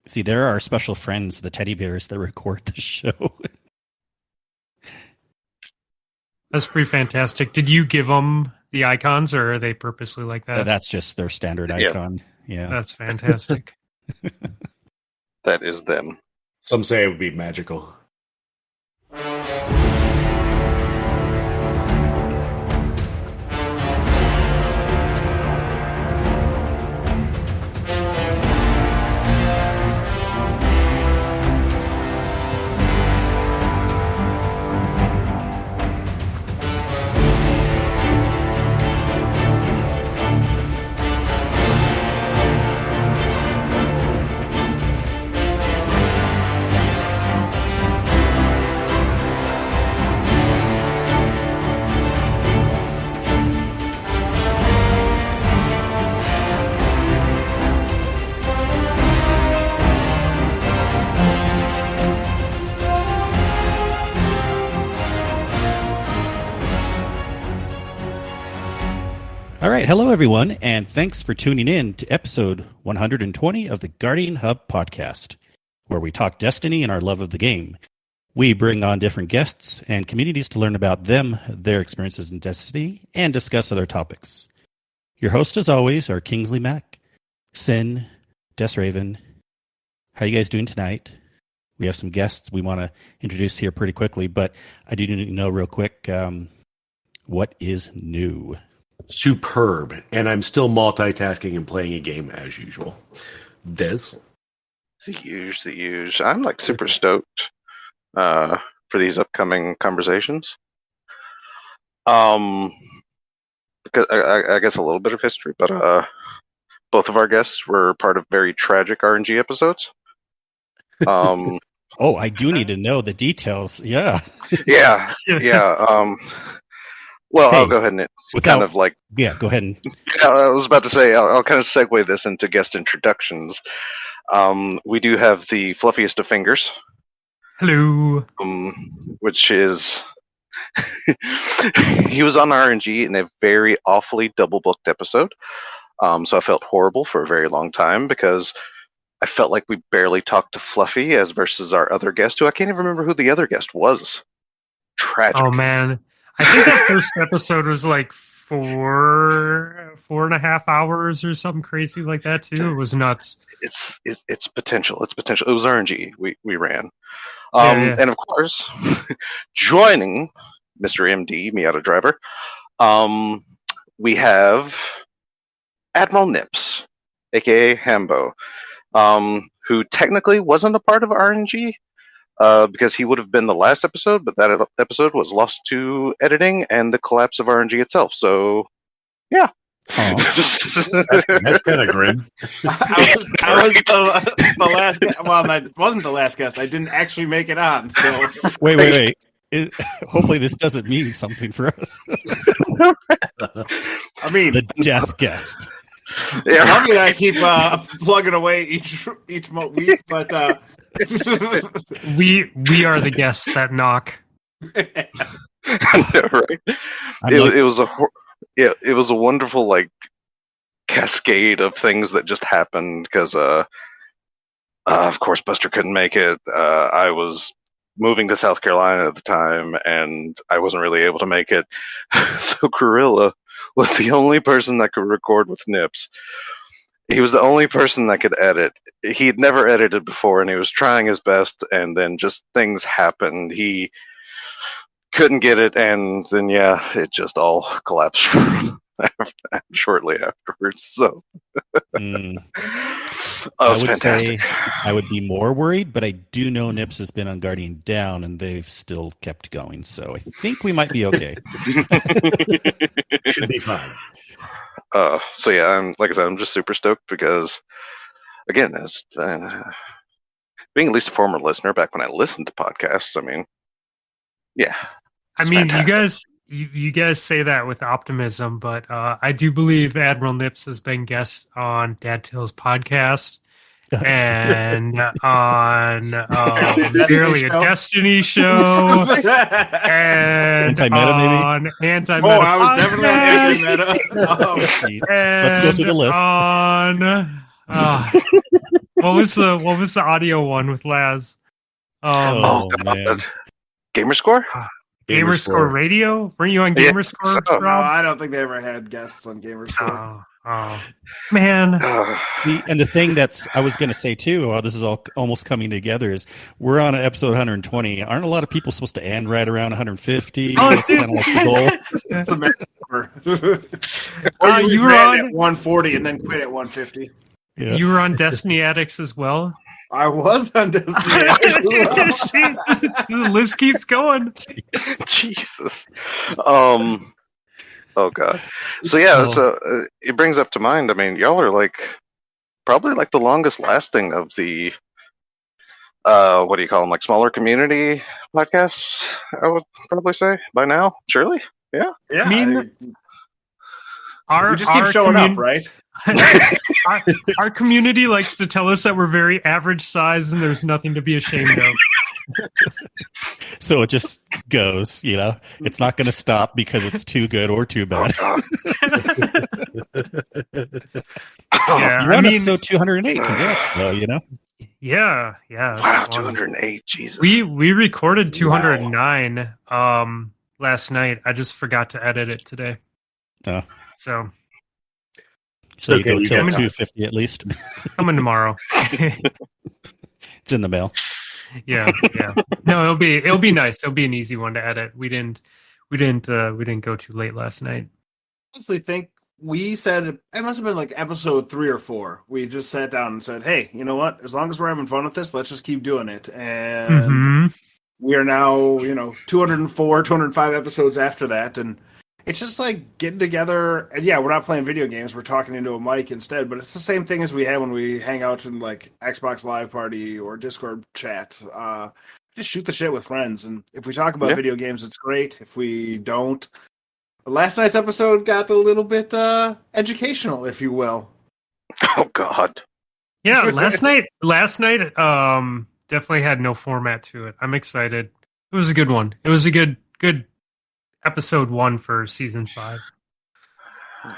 See, there are special friends, the teddy bears, that record the show. That's pretty fantastic. Did you give them the icons, or are they purposely like that? That's just their standard icon. Yeah. That's fantastic. That is them. Some say it would be magical. All right. Hello, everyone, and thanks for tuning in to episode 120 of the Guardian Hub podcast, where we talk Destiny and our love of the game. We bring on different guests and communities to learn about them, their experiences in Destiny, and discuss other topics. Your hosts, as always, are Kingsley Mack, Sin, Desraven. How are you guys doing tonight? We have some guests we want to introduce here pretty quickly, but I do need to know real quick, what is new? Superb. And I'm still multitasking and playing a game as usual. Des? The huge. I'm like super stoked for these upcoming conversations. Because I guess a little bit of history, but both of our guests were part of very tragic RNG episodes. Oh, I do need to know the details. Yeah. Yeah. Well, Hey, I'll go ahead and kind of like... Yeah, go ahead. I was about to say, I'll kind of segue this into guest introductions. We do have the fluffiest of fingers. Hello. Which is... he was on RNG in a very awfully double-booked episode. So I felt horrible for a very long time because I felt like we barely talked to Fluffy as versus our other guest, who I can't even remember who the other guest was. Tragic. Oh, man. I think that first episode was like 4.5 hours or something crazy like that too. It was nuts. It's potential. It's potential. It was RNG we ran. Yeah. And of course, joining Mr. MD, Miata Driver, we have Admiral Nips, aka Hambo, who technically wasn't a part of RNG. Because he would have been the last episode, but that episode was lost to editing and the collapse of RNG itself. So, yeah. That's kind of grim. I was the last guest. Well, that wasn't the last guest. I didn't actually make it on. So Wait. Hopefully this doesn't mean something for us. I mean, The death guest. Yeah. I mean, I keep plugging away each week, but We are the guests that knock. I know, right? It was a wonderful like cascade of things that just happened because of course Buster couldn't make it. I was moving to South Carolina at the time and I wasn't really able to make it. So Gorilla was the only person that could record with Nips. He was the only person that could edit. He had never edited before, and he was trying his best, and then just things happened. He couldn't get it, and then, it just all collapsed shortly afterwards. So that was fantastic. I would be more worried, but I do know Nips has been on Guardian Down, and they've still kept going, so I think we might be okay. Should be fine. So yeah, I'm just super stoked because, again, as being at least a former listener back when I listened to podcasts, I mean, yeah. I mean, fantastic. you guys say that with optimism, but I do believe Admiral Nips has been guest on Dad Tales podcast and on Barely a Destiny show and Anti-meta, maybe? on Anti-Meta. Oh, I was definitely on Anti-Meta. Jeez. Let's go through the list. On What was the audio one with Laz? Oh God. man. Gamerscore? Gamerscore Radio? Weren't you on Gamerscore, so. No, Rob? I don't think they ever had guests on Gamerscore. Oh, man. And the thing I was going to say too, while this is all almost coming together, is we're on episode 120. Aren't a lot of people supposed to end right around 150? Oh, That's kind of like the goal. That's a number. Or you you were ran on- at 140 and then quit at 150. Yeah. You were on Destiny Addicts as well? I was on Disney. See, the list keeps going. Jesus. Oh God. So yeah, it brings up to mind. I mean, y'all are probably the longest lasting of the what do you call them? Like smaller community podcasts. I would probably say by now. Surely, yeah. Yeah, I mean, we just keep showing up, right? Our community likes to tell us that we're very average size and there's nothing to be ashamed of. So it just goes, it's not going to stop because it's too good or too bad. Yeah, You're on episode 208. Congrats, though, Yeah. Wow, 208. Jesus. We recorded 209 last night. I just forgot to edit it today. Oh. So So you Okay, go you till got time. 250 at least. coming tomorrow. It's in the mail. Yeah. No, it'll be nice. It'll be an easy one to edit. We didn't go too late last night. Honestly, think we said it must have been like episode 3 or 4. We just sat down and said, "Hey, you know what? As long as we're having fun with this, let's just keep doing it." And Mhm. we are now, 204, 205 episodes after that, and it's just like getting together. And yeah, we're not playing video games; we're talking into a mic instead. But it's the same thing as we have when we hang out in like Xbox Live Party or Discord chat. Just shoot the shit with friends, and if we talk about video games, it's great. If we don't, last night's episode got a little bit educational, if you will. Oh God. Yeah, last night definitely had no format to it. I'm excited. It was a good one. It was a good episode 1 for season 5.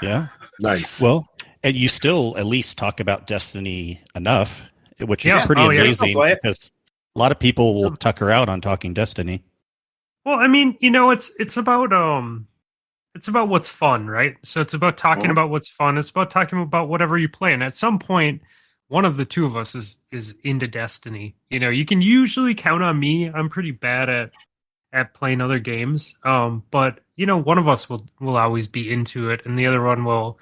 Yeah. Nice. Well, and you still at least talk about Destiny enough, which is pretty Oh, yeah. amazing Still play it. because a lot of people will tuck her out on talking Destiny. Well, I mean, it's about what's fun, right? So it's about talking about what's fun. It's about talking about whatever you play. And at some point, one of the two of us is into Destiny. You can usually count on me. I'm pretty bad at playing other games. But one of us will always be into it, and the other one will,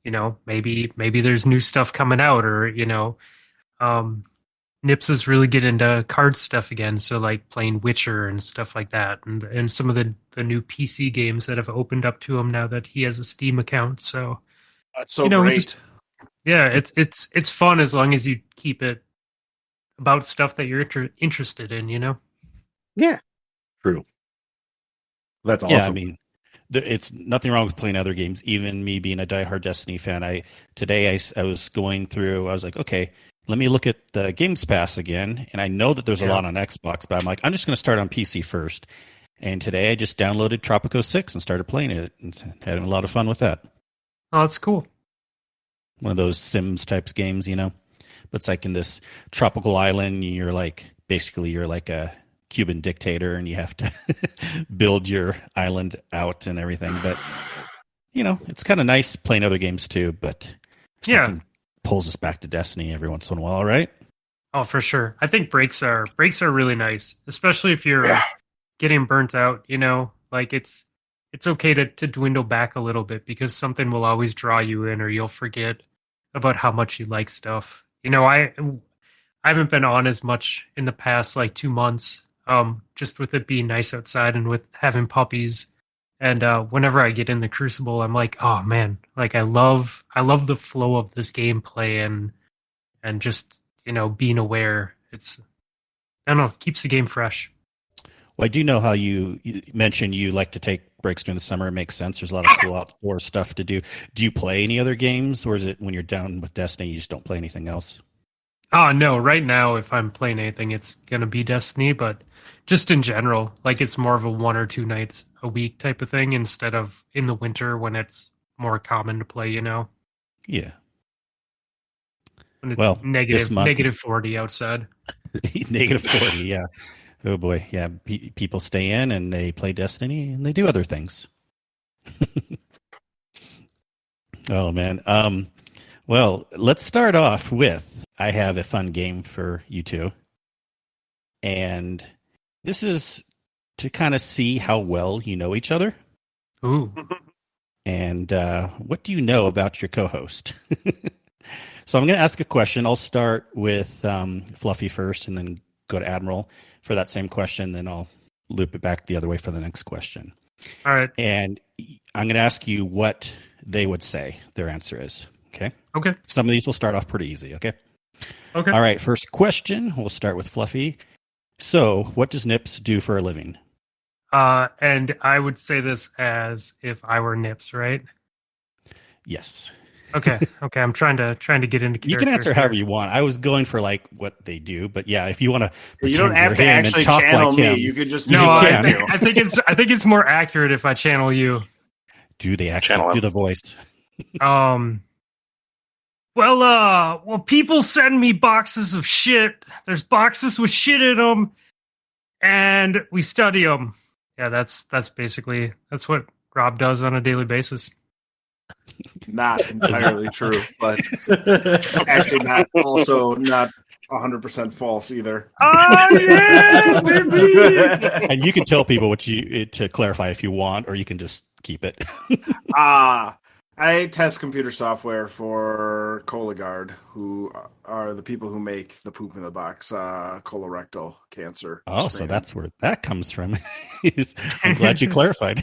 maybe there's new stuff coming out, or Nips is really getting into card stuff again, so like playing Witcher and stuff like that, and some of the new PC games that have opened up to him now that he has a Steam account. So That's so great. it's fun as long as you keep it about stuff that you're interested in. Yeah. True. That's awesome. Yeah, I mean, it's nothing wrong with playing other games. Even me being a diehard Destiny fan, today I was going through. I was like, okay, let me look at the Games Pass again, and I know that there's a lot on Xbox, but I'm like, I'm just going to start on PC first. And today I just downloaded Tropico 6 and started playing it, and having a lot of fun with that. Oh, that's cool. One of those Sims types games, But it's like in this tropical island, you're like a Cuban dictator, and you have to build your island out and everything. But it's kind of nice playing other games too. But something pulls us back to Destiny every once in a while, right? Oh, for sure. I think breaks are really nice, especially if you're getting burnt out. Like it's okay to dwindle back a little bit, because something will always draw you in, or you'll forget about how much you like stuff. I haven't been on as much in the past like 2 months. Just with it being nice outside and with having puppies. And whenever I get in the Crucible, I'm like, oh man, like I love the flow of this gameplay and just, being aware. It's, I don't know, keeps the game fresh. Well, I do know how you mentioned you like to take breaks during the summer. It makes sense. There's a lot of cool outdoor stuff to do. Do you play any other games, or is it when you're down with Destiny, you just don't play anything else? Oh, no, right now, if I'm playing anything, it's going to be Destiny, but just in general, like it's more of a 1 or 2 nights a week type of thing, instead of in the winter when it's more common to play, Yeah. When it's Well, this month- negative 40 outside. Negative 40, yeah. Oh boy, yeah. People stay in and they play Destiny and they do other things. Oh man. Well, let's start off with I have a fun game for you two. And this is to kind of see how well you know each other. Ooh. And what do you know about your co-host? So I'm going to ask a question. I'll start with Fluffy first and then go to Admiral for that same question. Then I'll loop it back the other way for the next question. All right. And I'm going to ask you what they would say their answer is. Okay? Okay. Some of these will start off pretty easy. Okay? Okay. All right. First question. We'll start with Fluffy. So what does Nips do for a living? And I would say this as if I were Nips, right? Yes. Okay. Okay. I'm trying to get into. You can answer however you want. I was going for like what they do, but yeah, if you want to, you don't have to actually channel me. You could just no. I think it's more accurate if I channel you. Do they actually do the voice? Well, people send me boxes of shit. There's boxes with shit in them, and we study them. Yeah, that's basically what Rob does on a daily basis. Not entirely true, but actually not 100% false either. Oh yeah, baby! And you can tell people what to clarify if you want, or you can just keep it. I test computer software for Cologuard, who are the people who make the poop in the box colorectal cancer. Oh, so that's where that comes from. I'm glad you clarified.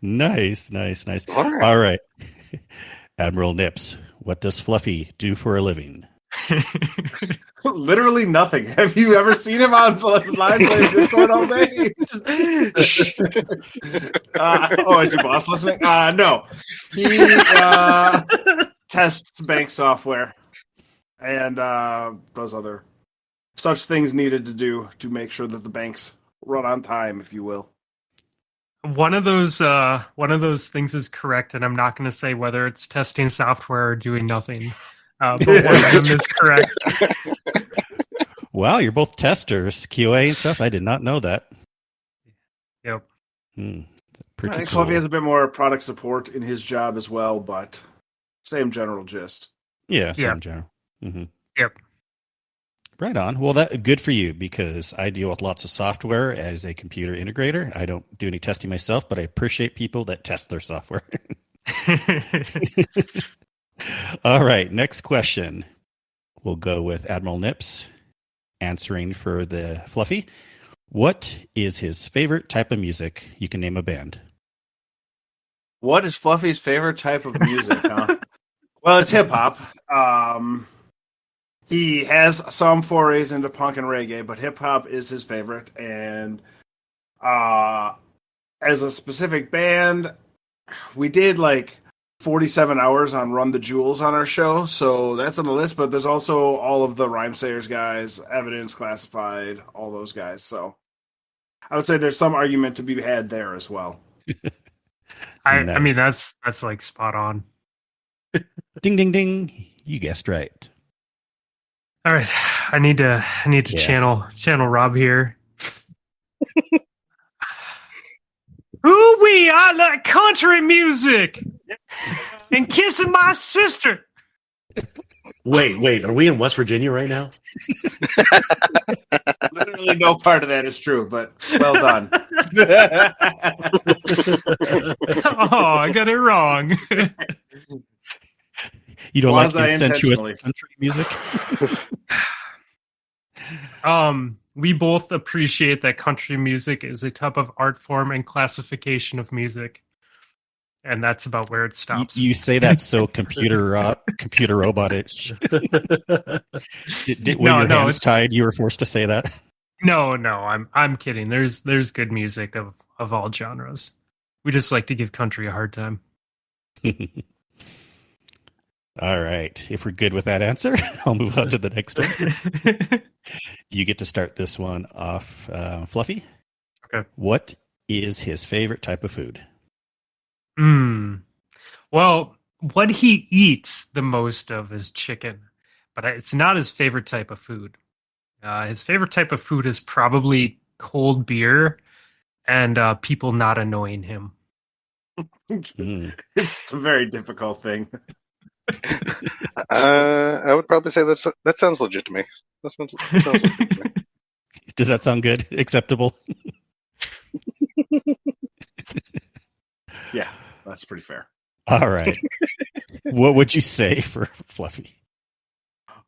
Nice. All right. Admiral Nips, what does Fluffy do for a living? Literally nothing. Have you ever seen him on live playing Discord all day? Is your boss listening? No. He tests bank software and does other such things needed to do to make sure that the banks run on time, if you will. One of those things is correct, and I'm not going to say whether it's testing software or doing nothing. But one of them is correct. Wow, you're both testers, QA and stuff. I did not know that. Yep. I think Fluffy has a bit more product support in his job as well, but same general gist. Yeah, same general. Mm-hmm. Yep. Right on. Well, that good for you because I deal with lots of software as a computer integrator. I don't do any testing myself, but I appreciate people that test their software. All right, next question. We'll go with Admiral Nips answering for the Fluffy. What is his favorite type of music? You can name a band. What is Fluffy's favorite type of music? Huh? Well, it's hip hop. He has some forays into punk and reggae, but hip hop is his favorite. And as a specific band, we did like 47 hours on Run the Jewels on our show, so that's on the list. But there's also all of the Rhymesayers guys, Evidence, Classified, all those guys. So I would say there's some argument to be had there as well. I mean, that's like spot on. Ding, ding, ding! You guessed right. All right, I need to channel Rob here. Ooh-wee, I like country music and kissing my sister. Wait, are we in West Virginia right now? Literally no part of that is true, but well done. Oh, I got it wrong. You don't like sensuous country music? We both appreciate that country music is a type of art form and classification of music. And that's about where it stops. You say that so computer robot-ish. When your hands tied, you were forced to say that? No, I'm kidding. There's good music of all genres. We just like to give country a hard time. All right. If we're good with that answer, I'll move on to the next one. You get to start this one off, Fluffy. Okay. What is his favorite type of food? Well, what he eats the most of is chicken, but it's not his favorite type of food. His favorite type of food is probably cold beer and people not annoying him. It's a very difficult thing. I would probably say that sounds legit to me. That sounds legit to me. Does that sound good? Acceptable? Yeah, that's pretty fair. All right. What would you say for Fluffy?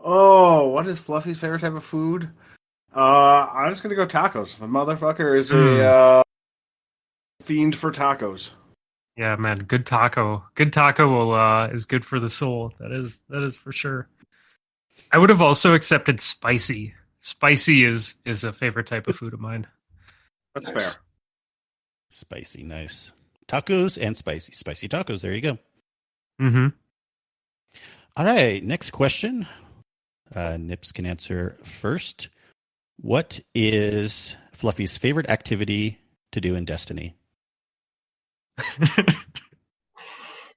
Oh, what is Fluffy's favorite type of food? I'm just gonna go tacos. The motherfucker is a fiend for tacos. Yeah, man, good taco. Good taco will is good for the soul. That is for sure. I would have also accepted spicy. Spicy is a favorite type of food of mine. That's Nice. fair. Spicy, nice. Tacos and spicy. Spicy tacos. There you go. Mm-hmm. All right. Next question. Nips can answer first. What is Fluffy's favorite activity to do in Destiny?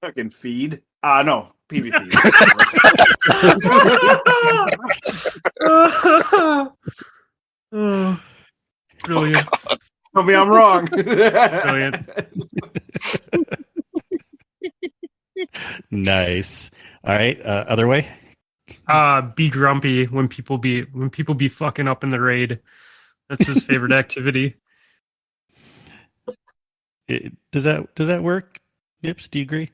Fucking feed. No, PvP. Oh, brilliant. Tell me I'm wrong. Brilliant. Nice. All right. Other way. Be grumpy when people be fucking up in the raid. That's his favorite activity. Does that work? Nips, do you agree?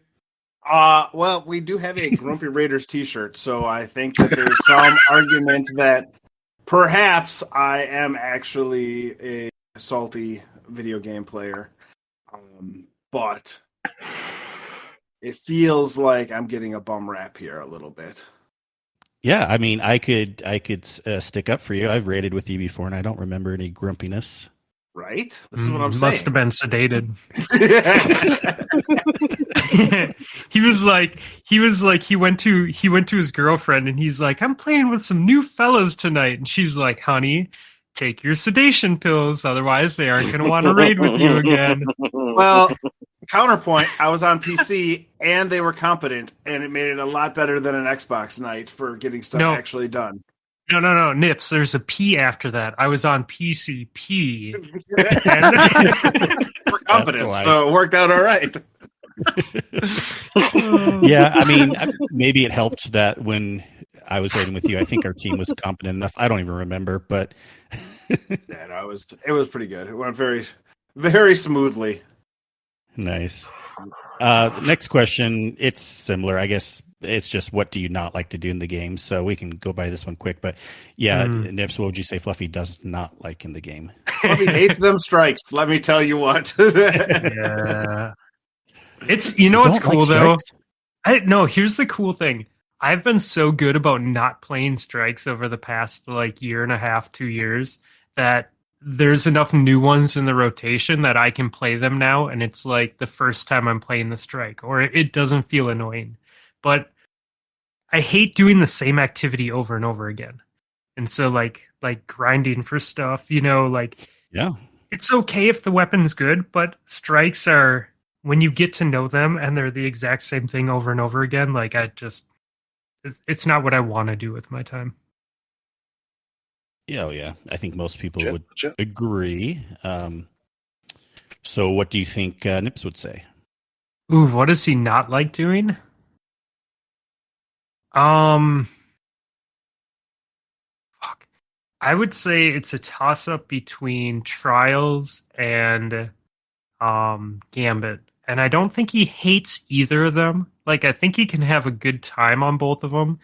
Well, we do have a Grumpy Raiders t-shirt, so I think that there's some argument that perhaps I am actually a salty video game player. But it feels like I'm getting a bum rap here a little bit. Yeah, I mean, I could stick up for you. I've raided with you before, and I don't remember any grumpiness. Right? This is what I'm saying. Must have been sedated. he went to his girlfriend and he's like, I'm playing with some new fellows tonight, and she's like, honey, take your sedation pills, otherwise they aren't going to want to raid with you again. Well, counterpoint, I was on PC and they were competent, and it made it a lot better than an Xbox night for getting stuff actually done. No, Nips, there's a P after that. I was on PCP. We're competent, so it worked out all right. Yeah, I mean, maybe it helped that when I was raiding with you, I think our team was competent enough. I don't even remember, but yeah, no, it was pretty good. It went very, very smoothly. Nice. Next question. It's similar, I guess. It's just, what do you not like to do in the game? So we can go by this one quick. But yeah, Nips, what would you say Fluffy does not like in the game? Fluffy hates them strikes. Let me tell you what. Yeah. It's, you know what's cool though? Here's the cool thing. I've been so good about not playing strikes over the past like year and a half, 2 years, that there's enough new ones in the rotation that I can play them now, and it's like the first time I'm playing the strike, or it doesn't feel annoying. But I hate doing the same activity over and over again. And so like grinding for stuff, yeah, it's okay if the weapon's good, but strikes are, when you get to know them and they're the exact same thing over and over again, like it's not what I want to do with my time. Yeah, I think most people would agree. So what do you think Nips would say? Ooh, what does he not like doing? Fuck. I would say it's a toss-up between Trials and Gambit. And I don't think he hates either of them. Like, I think he can have a good time on both of them.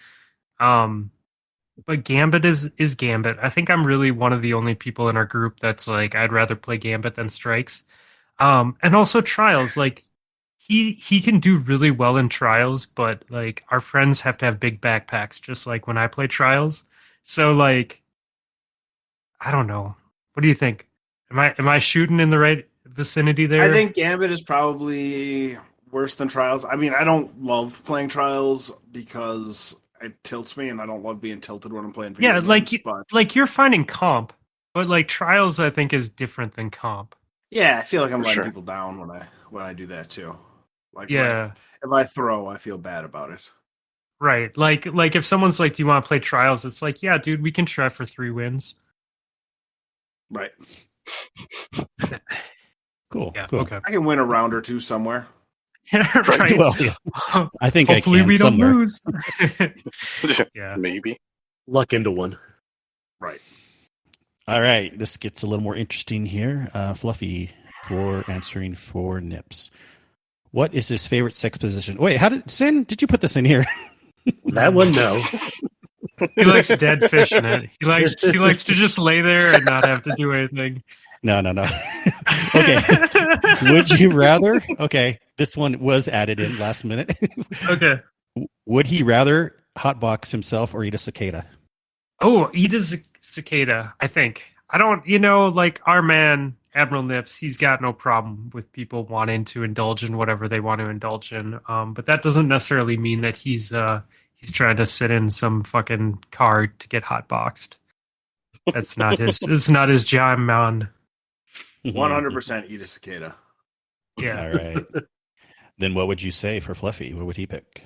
But Gambit is Gambit. I think I'm really one of the only people in our group that's like, I'd rather play Gambit than Strikes. And also Trials, like, he can do really well in Trials, but like our friends have to have big backpacks, just like when I play Trials. So like, I don't know. What do you think? Am I shooting in the right vicinity there? I think Gambit is probably worse than Trials. I mean, I don't love playing Trials because it tilts me, and I don't love being tilted when I'm playing video games. Like you're finding comp, but like Trials, I think is different than comp. Yeah, I feel like I'm letting people down when I do that too. Like, yeah, if I throw, I feel bad about it. Right. Like if someone's like, do you want to play trials? It's like, yeah, dude, we can try for 3 wins. Right. Cool. Yeah. Cool. Okay. I can win a round or two somewhere. Right. Well, yeah. I think Hopefully I can we don't somewhere. lose. Yeah. Maybe. Luck into one. Right. All right. This gets a little more interesting here. Fluffy for answering for Nips. What is his favorite sex position? Wait, did you put this in here? That one, no. He likes dead fish in it. He likes to just lay there and not have to do anything. No. Okay. Would you rather? Okay. This one was added in last minute. Okay. Would he rather hotbox himself or eat a cicada? Oh, eat a cicada, I think. I don't, like our man, Admiral Nips, he's got no problem with people wanting to indulge in whatever they want to indulge in. But that doesn't necessarily mean that he's trying to sit in some fucking car to get hotboxed. That's not it's not his jam, man. 100% eat a cicada. Yeah. All right. Then what would you say for Fluffy? What would he pick?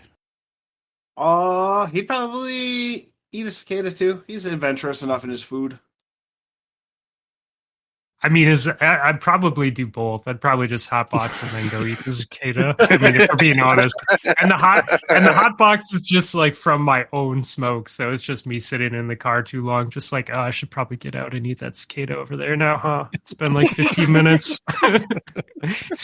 He'd probably eat a cicada too. He's adventurous enough in his food. I mean, I'd probably do both. I'd probably just hotbox and then go eat the cicada. I mean, if we're being honest. And the hot box is just like from my own smoke, so it's just me sitting in the car too long, just like, oh, I should probably get out and eat that cicada over there now, huh? It's been like 15 minutes.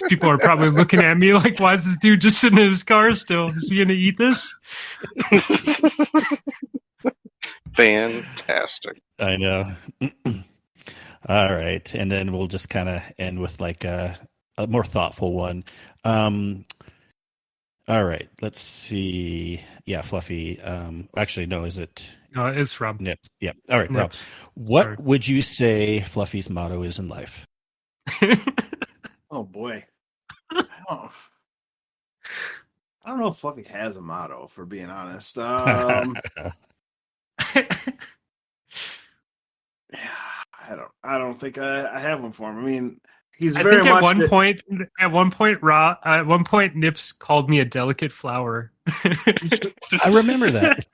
People are probably looking at me like, why is this dude just sitting in his car still? Is he gonna eat this? Fantastic. I know. All right. And then we'll just kind of end with like a more thoughtful one. All right. Let's see. Yeah, Fluffy. Actually, no, is it? No, it's Rob. Nips. Yep. All right, Rob. Nips. What Sorry. would you say Fluffy's motto is in life? Oh boy. I don't know if Fluffy has a motto, for being honest. I don't think I have one for him. I mean, he's I very think much at one point, Nips called me a delicate flower. I remember that.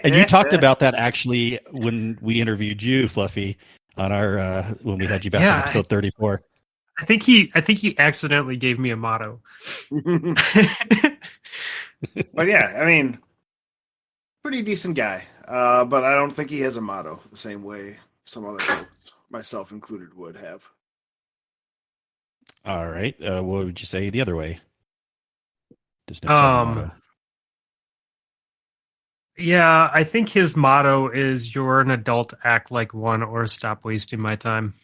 And you talked about that actually when we interviewed you, Fluffy, on our when we had you back in episode 34. I think he accidentally gave me a motto. But yeah, I mean, pretty decent guy. But I don't think he has a motto the same way some other folks, myself included, would have. All right. What would you say the other way? Does Nips have a motto? Yeah, I think his motto is "You're an adult, act like one, or stop wasting my time."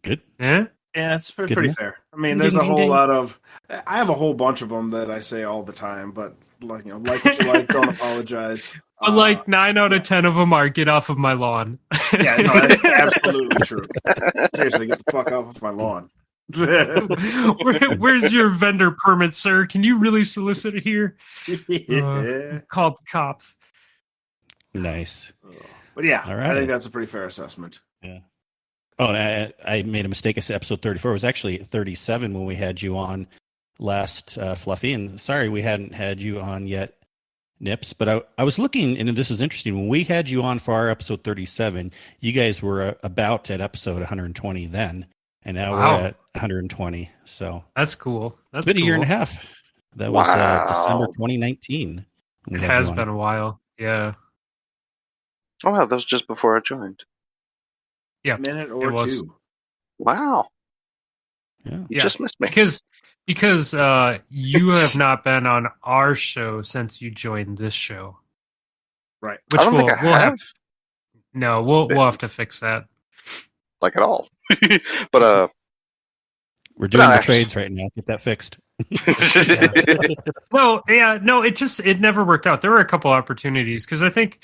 Good. Yeah. Yeah, it's Good pretty enough. fair. I mean, Ding, there's a ding, whole ding. lot of. I have a whole bunch of them that I say all the time, but like what you like, don't apologize. But like 9 out of 10 of them are "Get off of my lawn." Yeah, no, that's absolutely true. Seriously, get the fuck off of my lawn. Where's your vendor permit, sir? Can you really solicit it here? Yeah. Called the cops. Nice. But yeah, All right. I think that's a pretty fair assessment. Yeah. Oh, and I made a mistake. I said episode 34. It was actually 37 when we had you on last, Fluffy. And sorry we hadn't had you on yet, Nips. But I was looking, and this is interesting. When we had you on for our episode 37, you guys were about at episode 120 then. And now we're at 120. So That's cool. That's it's been a year and a cool. half. That was Wow. December 2019. when It we had has you on. been a while. Yeah. Oh wow, that was just before I joined. Yeah. Minute or It was. two. Wow, Yeah. you Yeah. just missed me. Because you have not been on our show since you joined this show. Right. Which I don't think I we'll have, No, we'll have to fix that. like at all. But We're doing No, the actually- trades right now. Get that fixed. Well, yeah, no, it never worked out. There were a couple opportunities because I think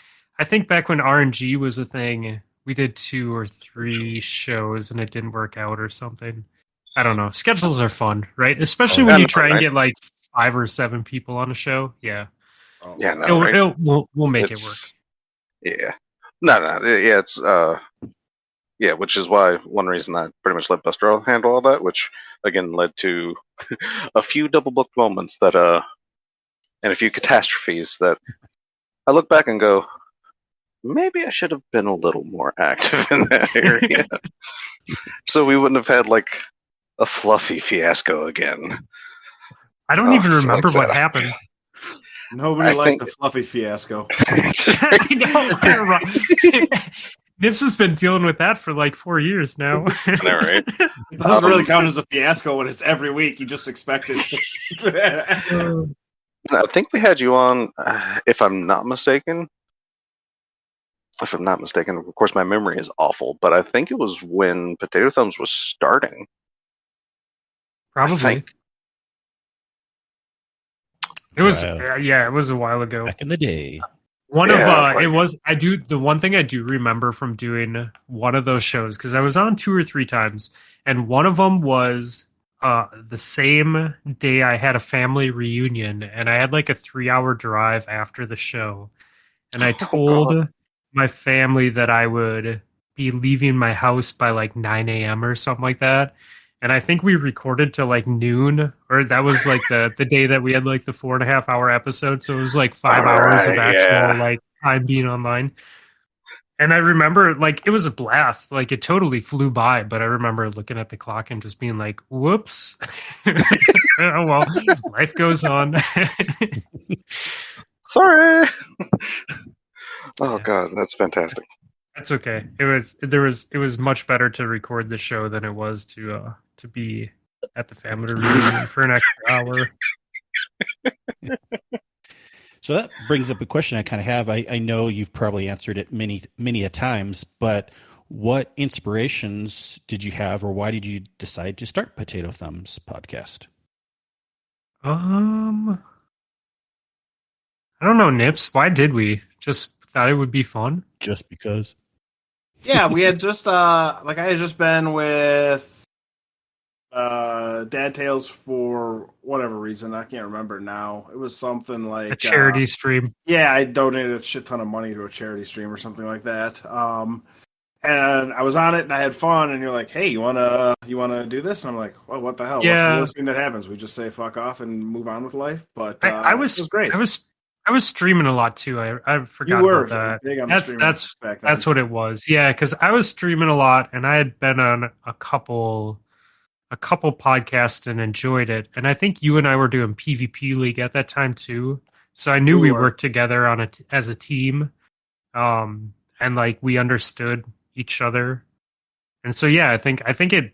back when RNG was a thing, we did 2 or 3 shows and it didn't work out or something. I don't know. Schedules are fun, right? Especially when you try and get like 5 or 7 people on a show. Yeah, Oh, Yeah, no, right? we'll make it It's- work. Yeah. No, yeah, it's Yeah, which is why one reason I pretty much let Buster handle all that, which again led to a few double booked moments that and a few catastrophes that I look back and go, maybe I should have been a little more active in that area. So we wouldn't have had like a Fluffy fiasco again. I don't even remember what happened. Nobody liked the Fluffy fiasco. I know. Nips has been dealing with that for like 4 years now. I know, right? It doesn't really count as a fiasco when it's every week. You just expect it. I think we had you on, if I'm not mistaken. If I'm not mistaken, of course, my memory is awful, but I think it was when Potato Thumbs was starting. Probably. It was, it was a while ago. Back in the day. The one thing I do remember from doing one of those shows, because I was on 2 or 3 times, and one of them was the same day I had a family reunion, and I had like a 3-hour drive after the show, and I told my family that I would be leaving my house by like 9 a.m. or something like that. And I think we recorded till like noon, or that was like the day that we had like the 4.5 hour episode. So it was like 5 hours of actual like time being online. And I remember like it was a blast. Like it totally flew by, but I remember looking at the clock and just being like, whoops. Oh, well, life goes on. Sorry. Oh God, that's fantastic. That's okay. It was much better to record the show than it was to be at the family reunion for an extra hour. So that brings up a question I kind of have. I know you've probably answered it many a times, but what inspirations did you have, or why did you decide to start Potato Thumbs podcast? I don't know, Nips. Why did we? Just thought it would be fun. Just because. Yeah, we had just I had just been with Dad Tales for whatever reason. I can't remember now. It was something like a charity stream. Yeah, I donated a shit ton of money to a charity stream or something like that. And I was on it and I had fun, and you're like, hey, you wanna do this? And I'm like, well, what the hell? Yeah. What's the worst thing that happens? We just say fuck off and move on with life. But it was great. I was streaming a lot too. I forgot about that. Big on the that's what it was. Yeah, because I was streaming a lot, and I had been on a couple podcasts and enjoyed it. And I think you and I were doing PvP League at that time too. So I knew we worked together on it as a team, and like we understood each other. And so yeah, I think it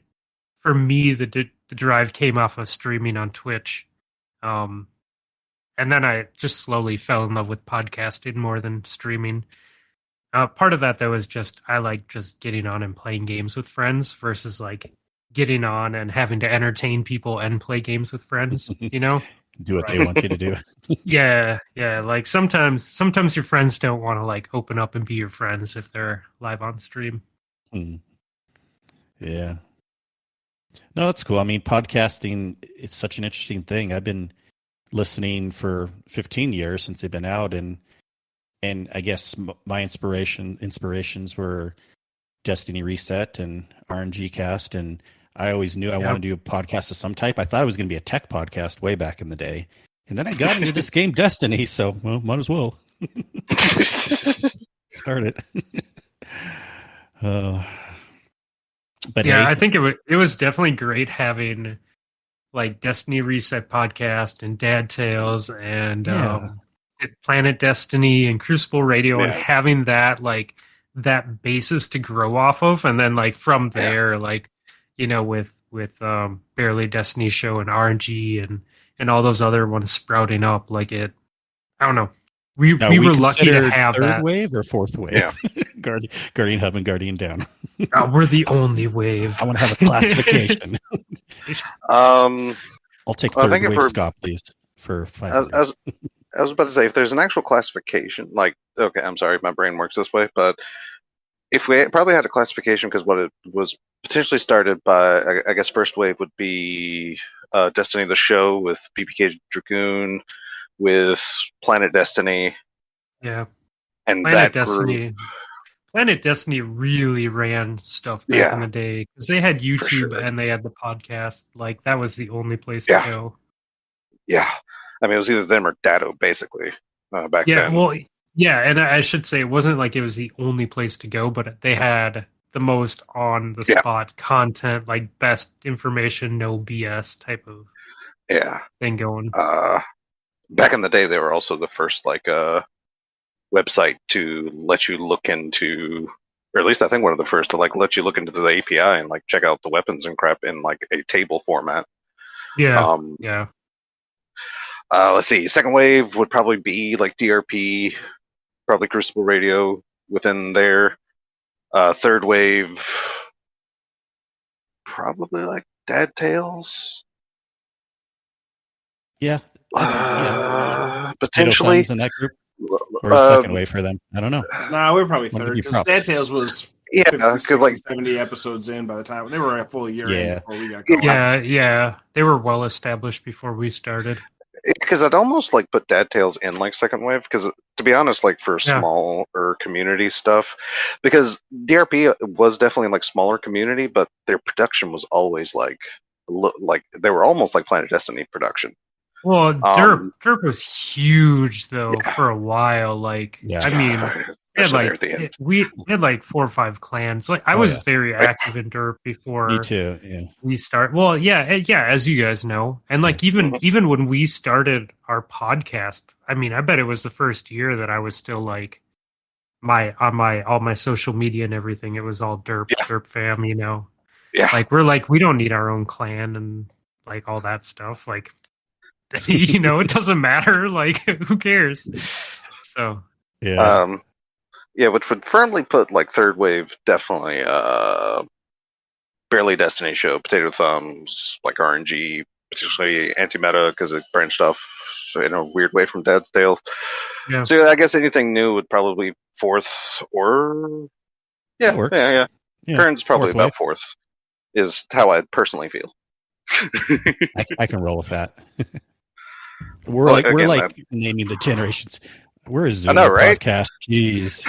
for me the drive came off of streaming on Twitch. And then I just slowly fell in love with podcasting more than streaming. Part of that, though, is just I like just getting on and playing games with friends versus like getting on and having to entertain people and play games with friends, you know? Do what they want you to do. Yeah. Like sometimes your friends don't want to like open up and be your friends if they're live on stream. Yeah. No, that's cool. I mean, podcasting, it's such an interesting thing. I've been listening for 15 years since they've been out, and I guess my inspirations were Destiny Reset and RNG Cast, and I always knew I wanted to do a podcast of some type. I thought it was going to be a tech podcast way back in the day, and then I got into this game Destiny, so well, might as well start it. But yeah, hey, I think it was definitely great having like Destiny Reset podcast and Dad Tales and Planet Destiny and Crucible Radio and having that like that basis to grow off of, and then like from there, like you know with Barely Destiny Show and RNG and all those other ones sprouting up, like it. I don't know. We were lucky to have third that. wave or fourth wave. Yeah. Guardian Hub and Guardian Down. We're the only wave. I want to have a classification. I'll take third wave Scott, please, for 5 minutes. I was about to say, if there's an actual classification, like, okay, I'm sorry, my brain works this way, but if we probably had a classification, because what it was potentially started by, I guess first wave would be Destiny the Show with PPK Dragoon, with Planet Destiny. Yeah. And Planet that Destiny. Planet Destiny really ran stuff back in the day because they had YouTube and they had the podcast. Like that was the only place to go. Yeah, I mean it was either them or Datto basically back then. Well, yeah, and I should say it wasn't like it was the only place to go, but they had the most on the spot content, like best information, no BS type of thing going. Back in the day, they were also the first like website to let you look into, or at least I think one of the first to like let you look into the API and like check out the weapons and crap in like a table format. Yeah. Let's see. Second wave would probably be like DRP, probably Crucible Radio within there. Third wave, probably like Dad Tales. Yeah. Potentially in that group, or second wave for them. I don't know. Nah, we were probably third because Dad Tales was 50, like 70 episodes in by the time they were a full year in before we got going. Yeah, they were well established before we started. Because I'd almost like put Dad Tales in like second wave because to be honest, like for smaller community stuff, because DRP was definitely like smaller community, but their production was always like they were almost like Planet Destiny production. Well, Derp was huge though for a while. Like, I mean, we had like 4 or 5 clans. Like, I was very active in Derp before. Me too. Yeah, we start. Well, yeah, as you guys know, and like even when we started our podcast, I mean, I bet it was the first year that I was still like all my social media and everything. It was all Derp fam, you know. Yeah, like we're like we don't need our own clan and like all that stuff. Like. You know, it doesn't matter. Like, who cares? So, which would firmly put like third wave definitely barely Destiny show, Potato Thumbs, like RNG, particularly anti-meta because it branched off in a weird way from Dad's Tales. Yeah. So I guess anything new would probably fourth or Kern's probably about fourth is how I personally feel. I can roll with that. We're like naming the generations. We're a Zoomer podcast. Jeez.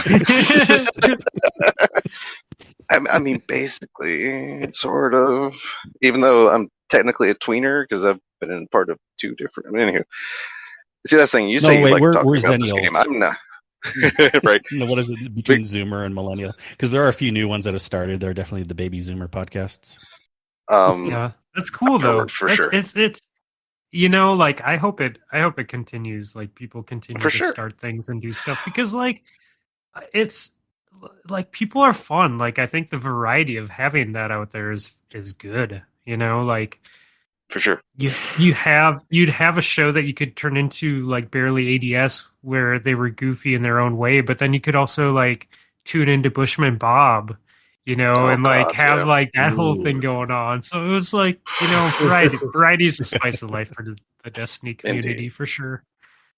I mean, basically, sort of. Even though I'm technically a tweener because I've been in part of 2 different. I mean, anywho, see that's the thing. You say we're Zennials. This game. I'm not. Right. No, what is it between Zoomer and Millennial? Because there are a few new ones that have started. They're definitely the baby Zoomer podcasts. Yeah, that's cool though. For sure. It's you know, like I hope it continues. Like people continue to start things and do stuff because like it's like people are fun. Like I think the variety of having that out there is good. You know, like for sure. You'd have a show that you could turn into like barely ADS where they were goofy in their own way, but then you could also like tune into Bushman Bob. You know, have like that whole thing going on. So it was like, you know, variety is the spice of life for the Destiny community for sure.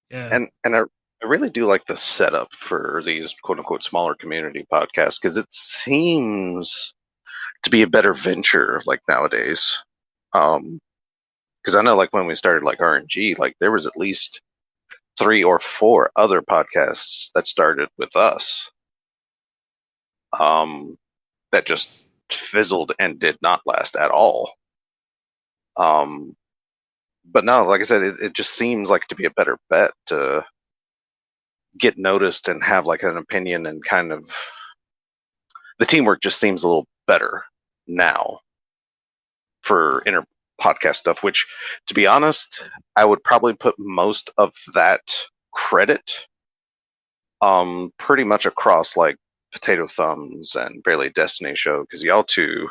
Yeah. And I really do like the setup for these quote unquote smaller community podcasts because it seems to be a better venture like nowadays. Because I know like when we started like RNG, like there was at least 3 or 4 other podcasts that started with us. That just fizzled and did not last at all. But no, like I said, it just seems like to be a better bet to get noticed and have like an opinion and kind of the teamwork just seems a little better now for inner podcast stuff, which to be honest, I would probably put most of that credit pretty much across like Potato Thumbs and Barely Destiny show because y'all two.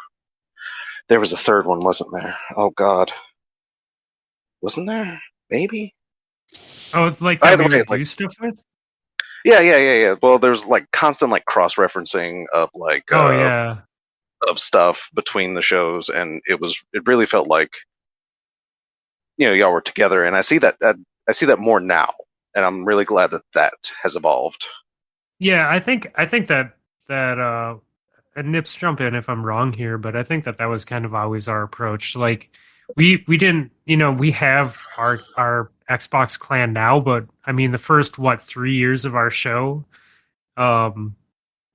There was a third one, wasn't there? Oh God, wasn't there? Maybe. Oh, it's like that we do stuff with. Yeah. Well, there's like constant like cross referencing of like of stuff between the shows, and it really felt like y'all were together, and I see that more now, and I'm really glad that has evolved. Yeah, I think that and Nips, jump in if I'm wrong here, but I think that was kind of always our approach. Like we didn't, we have our Xbox clan now, but I mean the first 3 years of our show,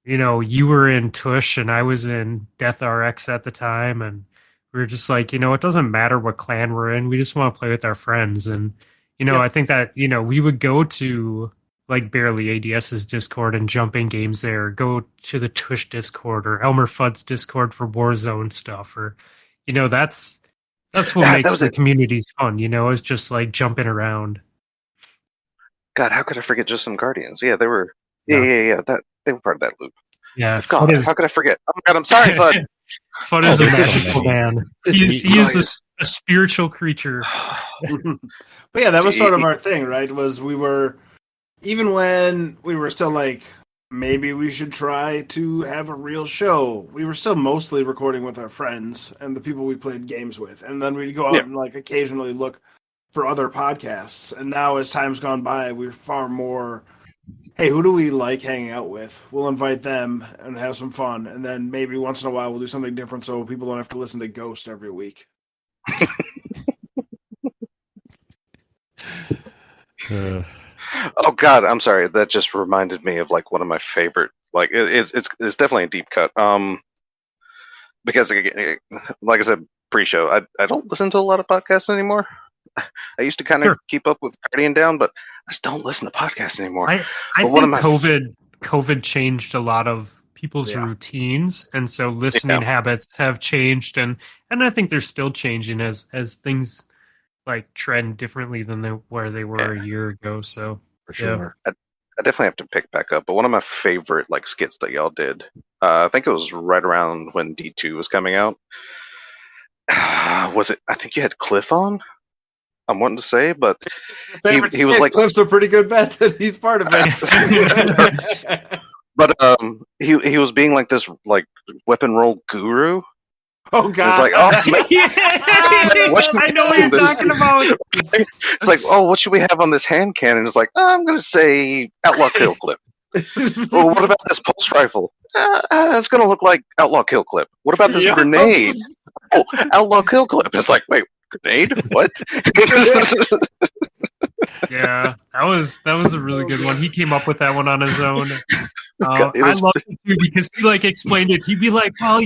you were in Tush and I was in Death RX at the time, and we were just like, it doesn't matter what clan we're in. We just want to play with our friends. And, I think that, we would go to like Barely ADS's Discord and jump in games there, or go to the Tush Discord or Elmer Fudd's Discord for Warzone stuff, or, that's what makes the communities fun, it's just like jumping around. God, how could I forget just some Guardians? Yeah, they were. Yeah. They were part of that loop. Yeah, God, how could I forget? Oh my God, I'm sorry, Fudd. Fudd is a magical man. He is a spiritual creature. But yeah, that was sort of our thing, right? We were, even when we were still like, maybe we should try to have a real show, we were still mostly recording with our friends and the people we played games with. And then we'd go out and like occasionally look for other podcasts. And now as time's gone by, we're far more, hey, who do we like hanging out with? We'll invite them and have some fun. And then maybe once in a while we'll do something different so people don't have to listen to Ghost every week. Oh God, I'm sorry. That just reminded me of like one of my favorite. Like it's definitely a deep cut. Because like I said pre-show, I don't listen to a lot of podcasts anymore. I used to kind of keep up with Guardian Down, but I just don't listen to podcasts anymore. I think COVID changed a lot of people's routines, and so listening habits have changed, and I think they're still changing as things like trend differently than where they were a year ago. So for sure, I definitely have to pick back up. But one of my favorite like skits that y'all did, I think it was right around when D2 was coming out. Was it? I think you had Cliff on. I'm wanting to say, but he was like, Cliff's a pretty good bet that he's part of it. But he was being like this like weapon roll guru. Oh God! It's like, I know what you're talking about. It's like, what should we have on this hand cannon? It's like, I'm going to say Outlaw Kill Clip. Well, what about this pulse rifle? It's going to look like Outlaw Kill Clip. What about this grenade? Oh, Outlaw Kill Clip. It's like, wait, grenade? What? Yeah, that was a really good one. He came up with that one on his own. I love it too because he like explained it. He'd be like, well,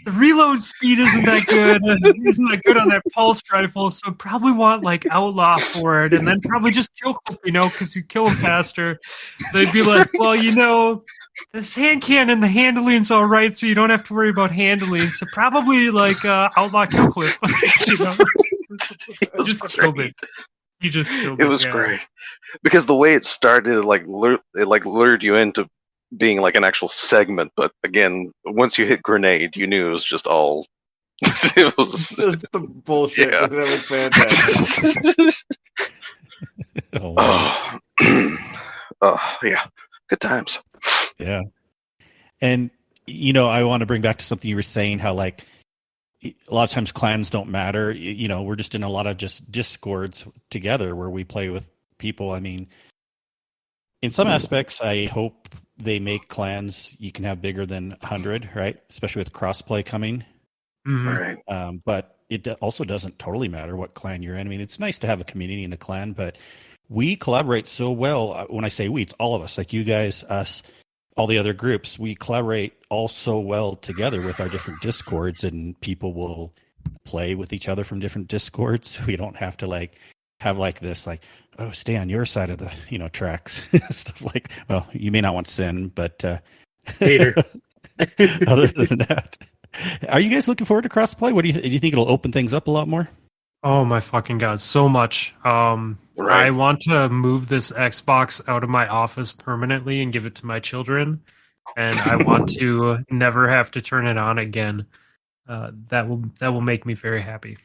the reload speed isn't that good. Isn't that good on that pulse rifle, so probably want like Outlaw for it, and then probably just Kill Clip, because you kill him faster. They'd be like, well, this hand cannon, the handling's all right, so you don't have to worry about handling. So probably like Outlaw Kill Clip. Just killed it. You just killed it. It was great because the way it started, it lured you into being like an actual segment. But again, once you hit grenade, you knew it was just all. It was just the bullshit. Yeah. That was fantastic. Yeah, good times. Yeah, and I want to bring back to something you were saying, how like a lot of times clans don't matter. We're just in a lot of just discords together where we play with people. I mean, in some aspects, I hope they make clans you can have bigger than 100, right? Especially with crossplay coming. Mm-hmm. Right. But it also doesn't totally matter what clan you're in. I mean, it's nice to have a community in a clan, but we collaborate so well. When I say we, it's all of us, like you guys, us, all the other groups. We collaborate all so well together with our different discords, and people will play with each other from different discords. We don't have to have this stay on your side of the tracks. Stuff like, well, you may not want Sin, but hater. Other than that, are you guys looking forward to crossplay? What do you think it'll open things up a lot more? Oh my fucking God, so much. Right. I want to move this Xbox out of my office permanently and give it to my children, and I want to never have to turn it on again. That will make me very happy.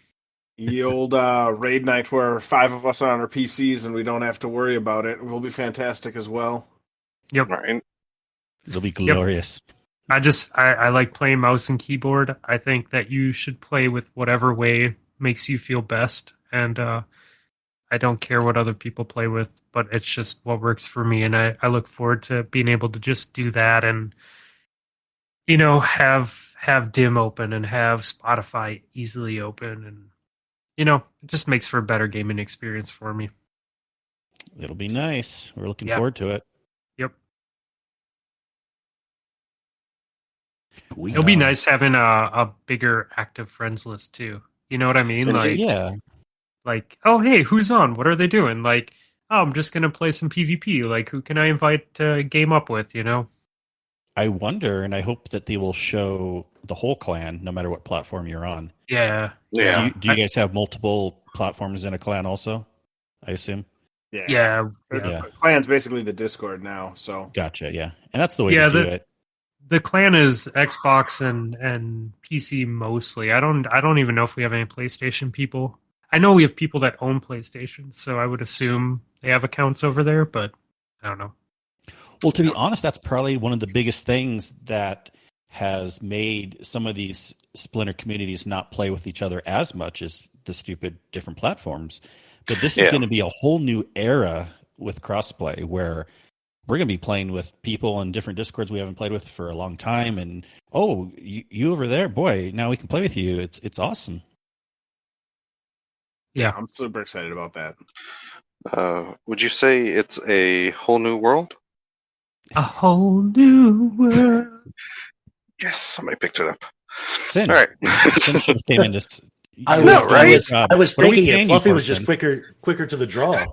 The old raid night where 5 of us are on our PCs and we don't have to worry about it will be fantastic as well. Yep. Right. It'll be glorious. Yep. I like playing mouse and keyboard. I think that you should play with whatever way makes you feel best, and I don't care what other people play with, but it's just what works for me, and I look forward to being able to just do that and have Dim open and have Spotify easily open, and it just makes for a better gaming experience for me. It'll be nice. We're looking forward to it. It'll be nice having a bigger active friends list too. You know what I mean? Indeed. Like, Yeah. like, oh hey, who's on? What are they doing? Like, oh, I'm just gonna play some PvP. Like, who can I invite to game up with? You know? I wonder, and I hope that they will show the whole clan, no matter what platform you're on. Yeah. Yeah. Do you guys have multiple platforms in a clan also? I assume. Yeah. Yeah. Clan's basically the Discord now, so Gotcha. Yeah, and that's the way Yeah, to do it. The clan is Xbox and PC mostly. I don't even know if we have any PlayStation people. I know we have people that own PlayStations, so I would assume they have accounts over there, but I don't know. Well, to be honest, that's probably one of the biggest things that has made some of these splinter communities not play with each other as much as the stupid different platforms. But this is going to be a whole new era with crossplay where we're going to be playing with people in different Discords we haven't played with for a long time. And, oh, you over there, boy, now we can play with you. It's awesome. Yeah. I'm super excited about that. Would you say it's a whole new world? A whole new world. Yes, somebody picked it up. Sin. All right. Sin should have came in this. I was thinking if Fluffy was just quicker to the draw.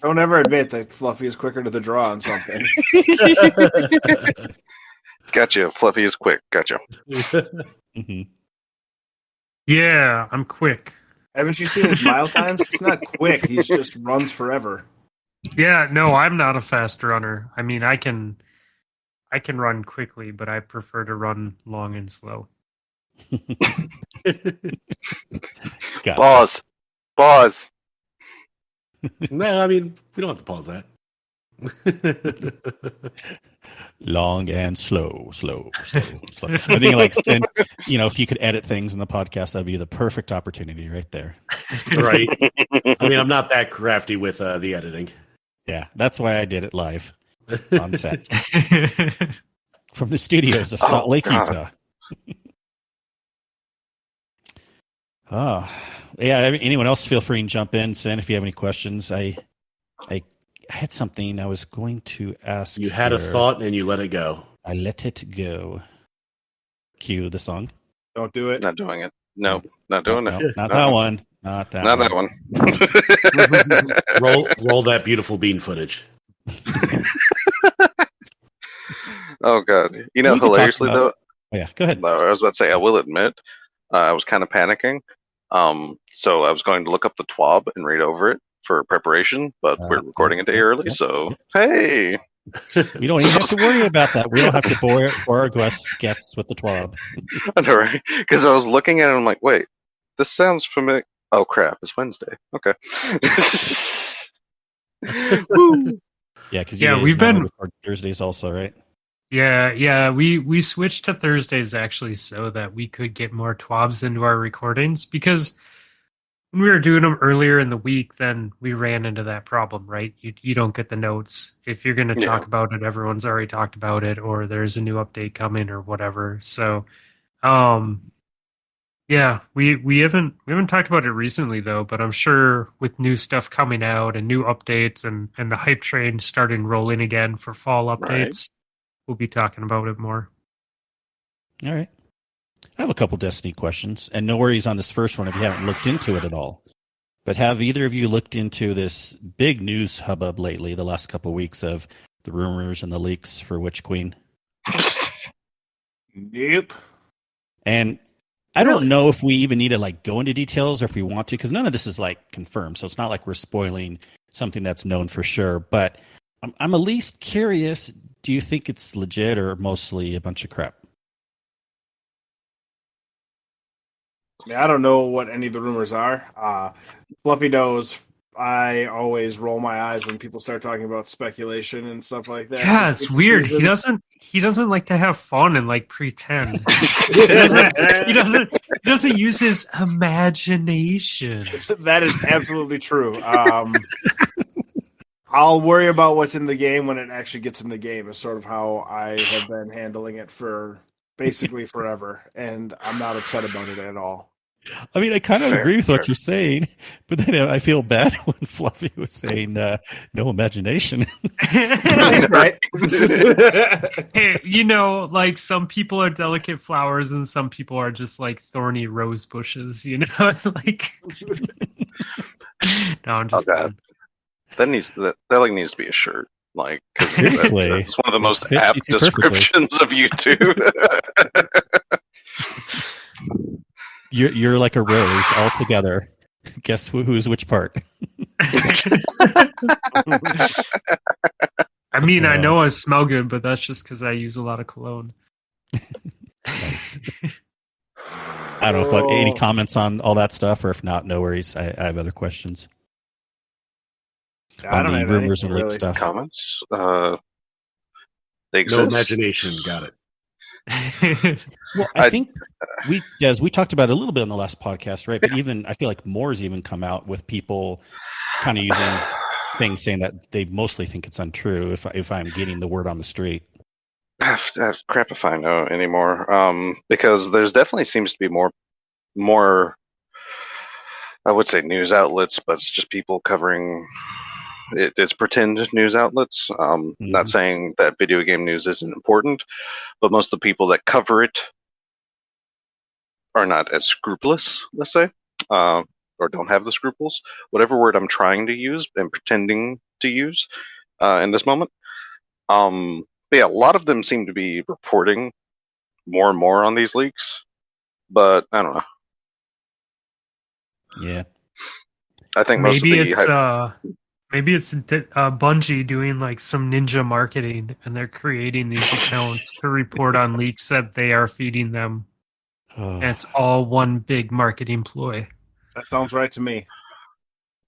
Don't ever admit that Fluffy is quicker to the draw on something. Gotcha. Fluffy is quick. Gotcha. Mm-hmm. Yeah, I'm quick. Haven't you seen his mile times? It's not quick. He just runs forever. Yeah, no, I'm not a fast runner. I mean, I can run quickly, but I prefer to run long and slow. Gotcha. Pause. No, I mean, we don't have to pause that. Long and slow. I think like Sin, if you could edit things in the podcast, that'd be the perfect opportunity right there. Right. I mean, I'm not that crafty with the editing. Yeah, that's why I did it live on set from the studios of Salt Lake, Utah. Yeah. Anyone else feel free and jump in, Sin, if you have any questions. I had something I was going to ask. You had a thought and you let it go. I let it go. Cue the song. Don't do it. Not doing it. No, not doing it. Not that one. Not that one. Roll that beautiful bean footage. Oh God! Hilariously though. Oh, yeah, go ahead. I was about to say, I will admit, I was kind of panicking. So I was going to look up the TWAB and read over it for preparation, but we're recording a day early, so hey. We don't even have to worry about that. We don't have to bore our guests with the TWAB. I know, right? Because I was looking at it and I'm like, wait, this sounds familiar. Oh crap, it's Wednesday. Okay. Woo. Yeah, because we've been recording Thursdays also, right? Yeah. We switched to Thursdays actually so that we could get more TWABs into our recordings, because when we were doing them earlier in the week, then we ran into that problem, right? You don't get the notes. If you're going to talk about it, everyone's already talked about it, or there's a new update coming or whatever. So, yeah, we haven't talked about it recently though, but I'm sure with new stuff coming out and new updates and the hype train starting rolling again for fall updates, we'll be talking about it more. All right. I have a couple Destiny questions, and no worries on this first one if you haven't looked into it at all. But have either of you looked into this big news hubbub lately, the last couple of weeks, of the rumors and the leaks for Witch Queen? Nope. And I don't know if we even need to go into details or if we want to, because none of this is confirmed. So it's not like we're spoiling something that's known for sure. But I'm at least curious. Do you think it's legit or mostly a bunch of crap? I don't know what any of the rumors are. Fluffy knows I always roll my eyes when people start talking about speculation and stuff like that. Yeah, it's weird. He doesn't like to have fun and pretend. he doesn't use his imagination. That is absolutely true. I'll worry about what's in the game when it actually gets in the game, is sort of how I have been handling it for basically forever, and I'm not upset about it at all. I mean, I kind of Fair, agree with what fair. you're saying, but then I feel bad when Fluffy was saying no imagination. He's right. Hey, like some people are delicate flowers and some people are just like thorny rose bushes, like no, I'm just Oh, God. That needs to be a shirt. Like, 'cause Seriously. that's one of the It most fits you apt too perfectly. descriptions of you two. You're like a rose all together. Guess who's which part? I mean, I know I smell good, but that's just because I use a lot of cologne. Nice. I don't know if any comments on all that stuff, or if not, no worries. I have other questions I on don't the have rumors anything, and leak really. stuff. Comments? They exist. No imagination. Got it. Well, I think we talked about it a little bit on the last podcast, right? But even I feel like more's even come out with people kind of using things saying that they mostly think it's untrue. If I'm getting the word on the street, Crap if I know anymore. Because there's definitely seems to be more. I would say news outlets, but it's just people covering. It's pretend news outlets. Not saying that video game news isn't important, but most of the people that cover it are not as scrupulous, let's say, or don't have the scruples. Whatever word I'm trying to use and pretending to use in this moment. But yeah, a lot of them seem to be reporting more and more on these leaks, but I don't know. yeah. I think most maybe of the it's Bungie doing like some ninja marketing, and they're creating these accounts to report on leaks that they are feeding them, and it's all one big marketing ploy. That sounds right to me.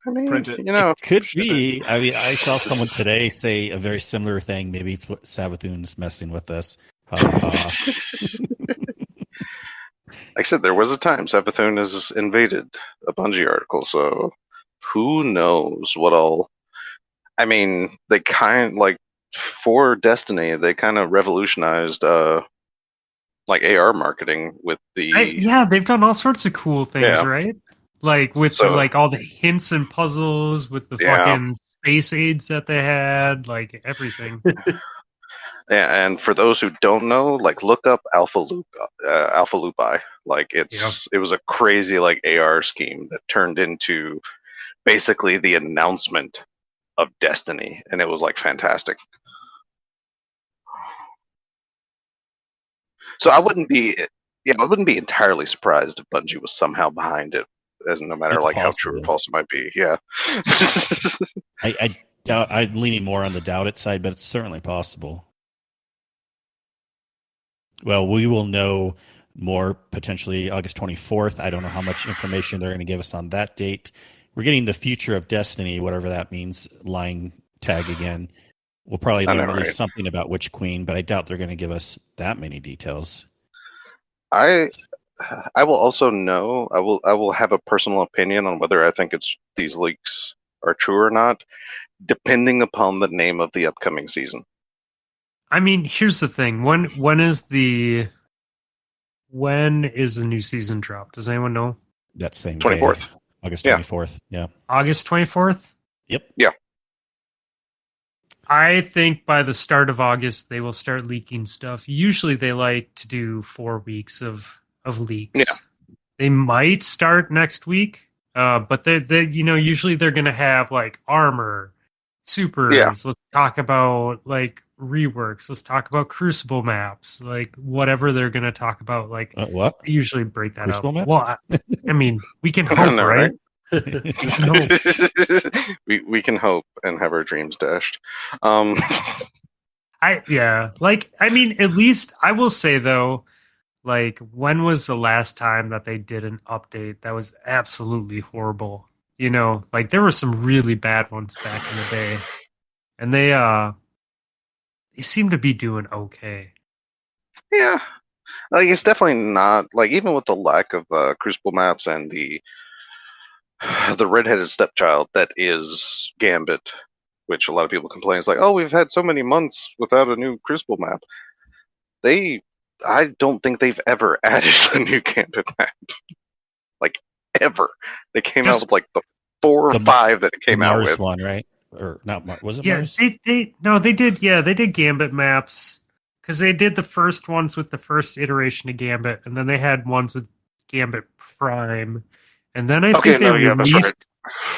I mean, Print it. It could be. I mean, I saw someone today say a very similar thing. Maybe it's what Savathun's messing with us. Like I said, there was a time Savathun has invaded a Bungie article, so who knows what all. I mean, they for Destiny, they kind of revolutionized like AR marketing with the. They've done all sorts of cool things, right? Like with like all the hints and puzzles, with the fucking space aids that they had, like everything. Yeah, and for those who don't know, like look up Alpha Lupi. Like it was a crazy like AR scheme that turned into basically the announcement of Destiny, and it was like fantastic. So I wouldn't be entirely surprised if Bungie was somehow behind it, as no matter It's like possible. how true or false it might be. Yeah. I doubt. I'm leaning more on the doubt it side, but it's certainly possible. Well, we will know more potentially August 24th. I don't know how much information they're going to give us on that date. We're getting the future of Destiny, whatever that means, line tag again. We'll probably learn at least something about Witch Queen, but I doubt they're going to give us that many details. I will also know. I will have a personal opinion on whether I think these leaks are true or not, depending upon the name of the upcoming season. I mean, here's the thing. When is the new season drop? Does anyone know? That same 24th. Day, August 24th. Yeah. August 24th? Yep. Yeah. I think by the start of August they will start leaking stuff. Usually they like to do 4 weeks of leaks. Yeah. They might start next week, but they usually they're going to have like armor, supers. Yeah. Let's talk about like reworks. Let's talk about Crucible maps, like whatever they're going to talk about. Like what? They usually break that Crucible up. maps? Well, I mean, we can hope, right? We can hope and have our dreams dashed. At least I will say though, like, when was the last time that they did an update that was absolutely horrible? Like there were some really bad ones back in the day, and they seem to be doing okay. Yeah, like it's definitely not like, even with the lack of Crucible maps and the redheaded stepchild that is Gambit, which a lot of people complain is like, oh, we've had so many months without a new Crucible map. I don't think they've ever added a new Gambit map. Like ever. They came out with like the 4 or 5 that it came out Mars with. one, right? Or not Mars? Was it Yeah, Mars? they did. Yeah, they did Gambit maps because they did the first ones with the first iteration of Gambit, and then they had ones with Gambit Prime, and then I think they released.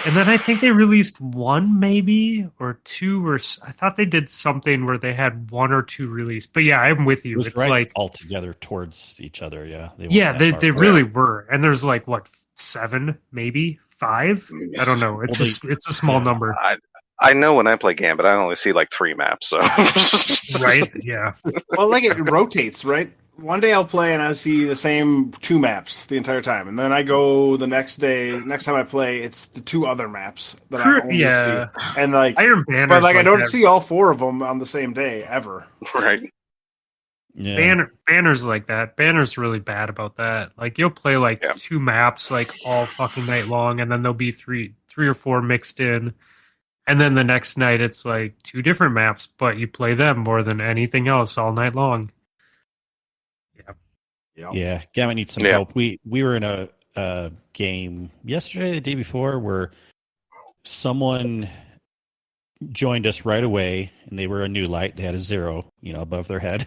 And then I think they released 1 maybe or 2 or I thought they did something where they had 1 or 2 released. But yeah, I'm with you. It was it's right like all together towards each other. Yeah. They really were. And there's like what 7 maybe 5. I don't know. It's a small number. I know when I play Gambit, I only see like 3 maps. So right, yeah. Well, like it rotates, right? One day I'll play and I see the same 2 maps the entire time, and then I go the next time I play, it's the 2 other maps that I only see. And like Iron Banner, but like I don't see all 4 of them on the same day ever. Right. Yeah. Banner's like that. Banner's really bad about that. Like you'll play like 2 maps like all fucking night long, and then there'll be 3 or 4 mixed in. And then the next night it's like 2 different maps, but you play them more than anything else all night long. Yeah, Gambit needs some help. We were in a game yesterday, the day before, where someone joined us right away, and they were a new light. They had a 0, above their head,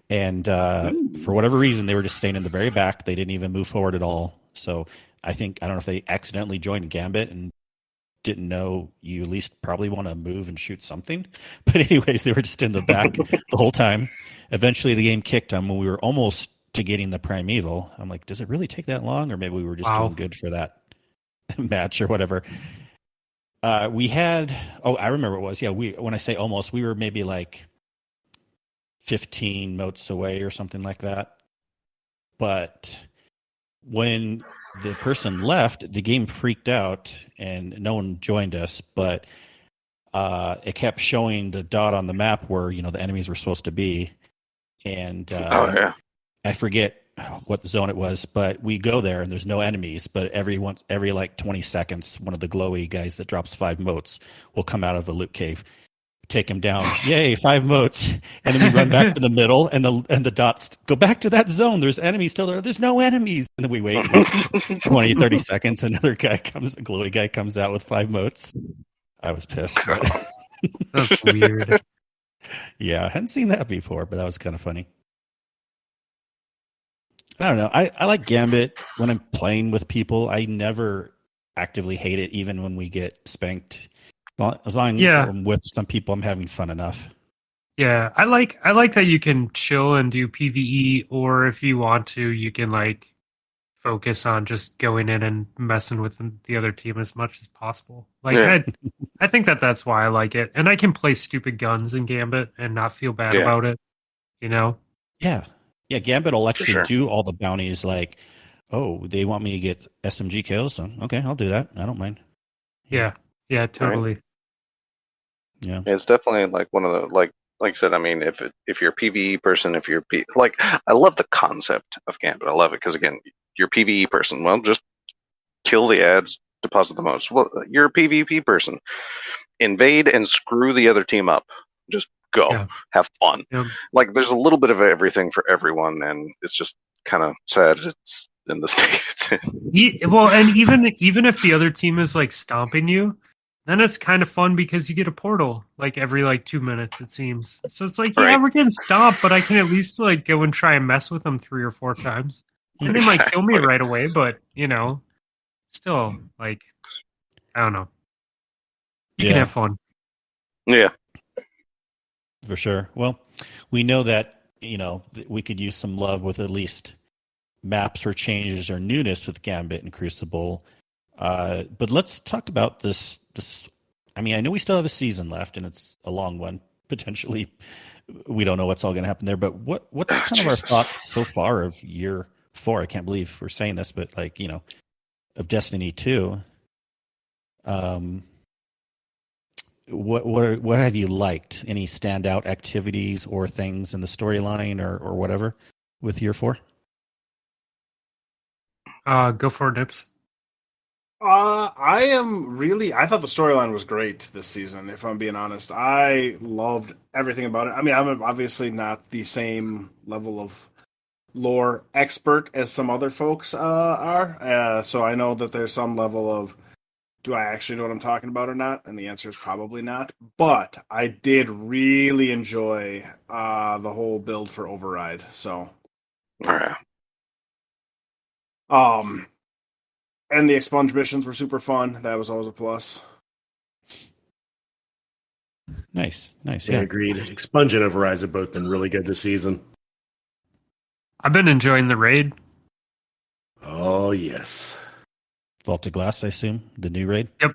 and for whatever reason, they were just staying in the very back. They didn't even move forward at all. So I don't know if they accidentally joined Gambit and didn't know you at least probably want to move and shoot something. But anyways, they were just in the back the whole time. Eventually, the game kicked them when we were almost to getting the Primeval. I'm like, does it really take that long? Or maybe we were just doing good for that match or whatever. We had, I remember it was, when I say almost, we were maybe like 15 motes away or something like that. But when the person left, the game freaked out and no one joined us, but it kept showing the dot on the map where, the enemies were supposed to be. And I forget what zone it was, but we go there and there's no enemies, but every like 20 seconds, one of the glowy guys that drops 5 motes will come out of a loot cave, take him down. Yay, 5 motes. And then we run back to the middle and the dots go back to that zone. There's enemies still there. There's no enemies. And then we wait 20, 30 seconds. Another guy comes, a glowy guy comes out with 5 motes. I was pissed. But that's weird. Yeah, I hadn't seen that before, but that was kind of funny. I don't know. I like Gambit when I'm playing with people. I never actively hate it, even when we get spanked. As long as I'm with some people, I'm having fun enough. Yeah, I like that you can chill and do PvE, or if you want to, you can like focus on just going in and messing with the other team as much as possible. Like I think that's why I like it, and I can play stupid guns in Gambit and not feel bad about it. Yeah, Gambit will actually do all the bounties. Like, they want me to get SMG kills, so okay, I'll do that. I don't mind. Yeah, totally. Right. Yeah, it's definitely like one of the like I said. I mean, if you're a PvE person, if you're I love the concept of Gambit. I love it because again, you're a PvE person. Well, just kill the ads, deposit the most. Well, you're a PvP person. Invade and screw the other team up. Just go, have fun. Like there's a little bit of everything for everyone, and it's just kind of sad it's in the state it's in. Well, and even if the other team is like stomping you, then it's kind of fun because you get a portal like every like 2 minutes, it seems. So it's like, we're getting stomped, but I can at least like go and try and mess with them 3 or 4 times. And they might kill me right away, but still, like, I don't know. You can have fun. Yeah. For sure. Well, we know that, we could use some love with at least maps or changes or newness with Gambit and Crucible. But let's talk about this. I mean, I know we still have a season left, and it's a long one. Potentially, we don't know what's all going to happen there. But what's kind of our thoughts so far of year 4? I can't believe we're saying this, but like, of Destiny 2. What have you liked? Any standout activities or things in the storyline or whatever with year 4? Go for it, Nips. I thought the storyline was great this season, if I'm being honest. I loved everything about it. I mean, I'm obviously not the same level of lore expert as some other folks are. So I know that there's some level of, do I actually know what I'm talking about or not? And the answer is probably not. But I did really enjoy the whole build for Override. So, All right. And the expunge missions were super fun. That was always a plus. Nice. Yeah, agreed. Expunge and Override have both been really good this season. I've been enjoying the raid. Oh, yes. Vaulted Glass, I assume, the new raid. Yep.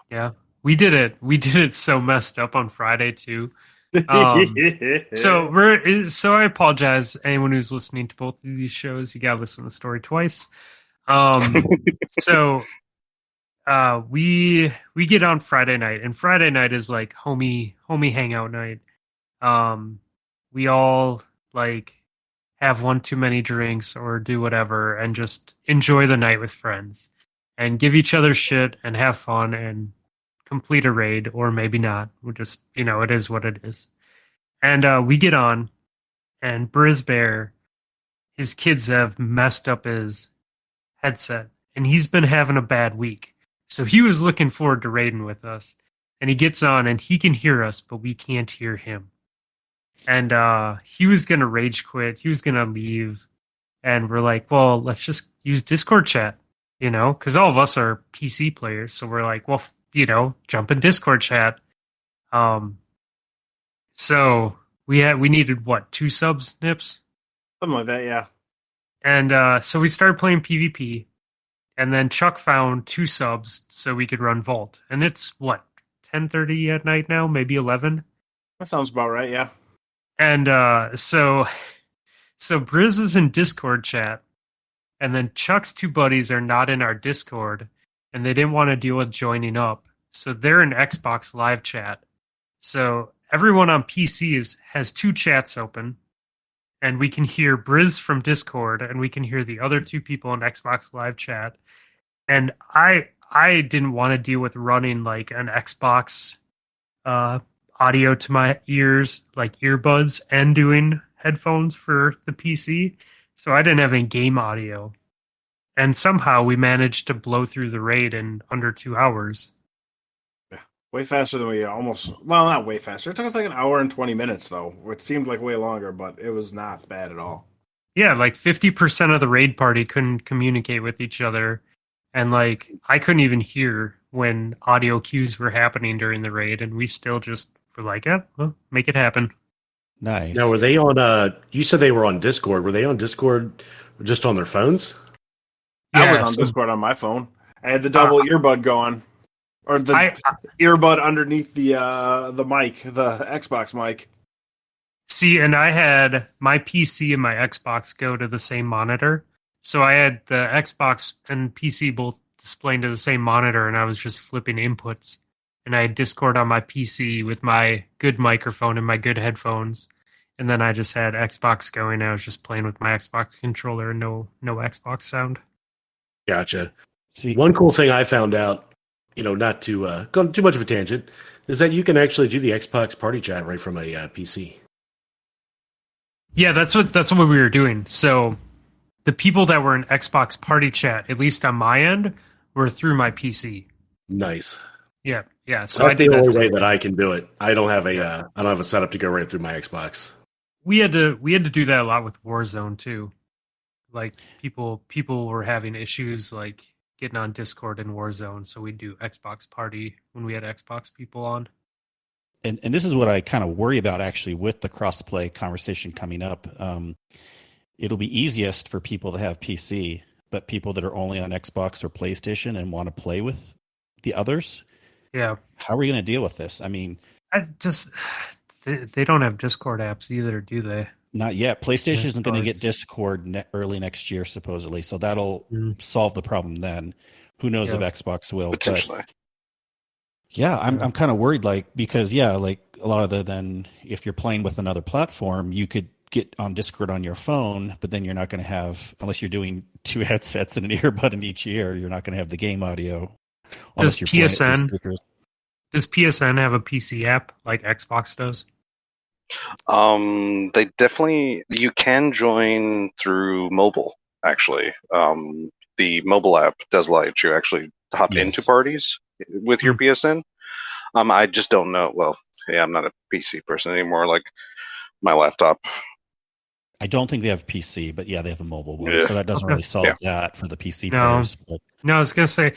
Yeah. We did it so messed up on Friday too. So I apologize anyone who's listening to both of these shows. You gotta listen to the story twice. So we get on Friday night, and Friday night is like homie hangout night. We all like have one too many drinks or do whatever and just enjoy the night with friends and give each other shit and have fun and complete a raid, or maybe not. We're just, it is what it is. And we get on, and Brisbear, his kids have messed up his headset, and he's been having a bad week. So he was looking forward to raiding with us, and he gets on, and he can hear us, but we can't hear him. And he was going to rage quit. He was going to leave. And we're like, well, let's just use Discord chat, because all of us are PC players. So we're like, well, jump in Discord chat. So we needed, 2 subs, Nips? Something like that, yeah. And so we started playing PvP. And then Chuck found 2 subs so we could run Vault. And it's, 10:30 at night now? Maybe 11? That sounds about right, yeah. And so Briz is in Discord chat, and then Chuck's 2 buddies are not in our Discord, and they didn't want to deal with joining up, so they're in Xbox Live chat. So everyone on PC has 2 chats open, and we can hear Briz from Discord, and we can hear the other 2 people in Xbox Live chat. And I didn't want to deal with running like an Xbox audio to my ears, like earbuds, and doing headphones for the PC. So I didn't have any game audio. And somehow we managed to blow through the raid in under 2 hours. Yeah, way faster than we not way faster. It took us like an hour and 20 minutes, though. It seemed like way longer, but it was not bad at all. Yeah, like 50% of the raid party couldn't communicate with each other. And like, I couldn't even hear when audio cues were happening during the raid. And we still just were like, yeah, well, make it happen. Nice. Now, were they on, you said they were on Discord. Were they on Discord just on their phones? Yeah, I was on Discord on my phone. I had the double earbud going. Or the earbud underneath the mic, the Xbox mic. See, and I had my PC and my Xbox go to the same monitor. So I had the Xbox and PC both displaying to the same monitor, and I was just flipping inputs. And I had Discord on my PC with my good microphone and my good headphones. And then I just had Xbox going. I was just playing with my Xbox controller and no Xbox sound. Gotcha. See, one cool thing I found out, not to go on too much of a tangent, is that you can actually do the Xbox party chat right from a PC. Yeah, that's what we were doing. So the people that were in Xbox party chat, at least on my end, were through my PC. Nice. Yeah. So that's the only way that I can do it. I don't have a setup to go right through my Xbox. We had to do that a lot with Warzone too. Like people were having issues like getting on Discord in Warzone, so we'd do Xbox party when we had Xbox people on. And this is what I kind of worry about actually with the crossplay conversation coming up. It'll be easiest for people to have PC, but people that are only on Xbox or PlayStation and want to play with the others. Yeah. How are we going to deal with this? I mean, they don't have Discord apps either, do they? Not yet. PlayStation isn't going to get Discord early next year, supposedly. So that'll solve the problem then. Who knows if Xbox will. Potentially. But yeah, I'm kind of worried, because like a lot of then if you're playing with another platform, you could get on Discord on your phone, but then you're not going to have, unless you're doing 2 headsets and an earbud in each ear, you're not going to have the game audio. Does PSN have a PC app like Xbox does? They definitely, you can join through mobile, actually. The mobile app does allow you to actually hop into parties with your PSN. I just don't know. Well, yeah, I'm not a PC person anymore. Like my laptop. I don't think they have PC, but yeah, they have a mobile one, so that doesn't really solve that for the PC players. But... No, I was gonna say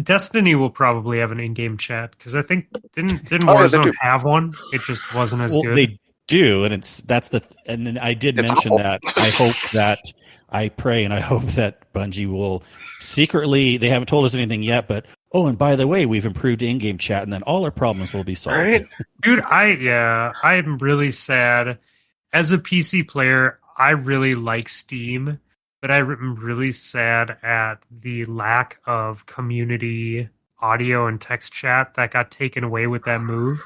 Destiny will probably have an in-game chat because I think didn't Warzone have one? It just wasn't as good. They do, and and then I did mention that I hope that I pray and I hope that Bungie will secretly. They haven't told us anything yet, but and by the way, we've improved in-game chat, and then all our problems will be solved. Right? Dude, I'm really sad. As a PC player, I really like Steam, but I'm really sad at the lack of community audio and text chat that got taken away with that move.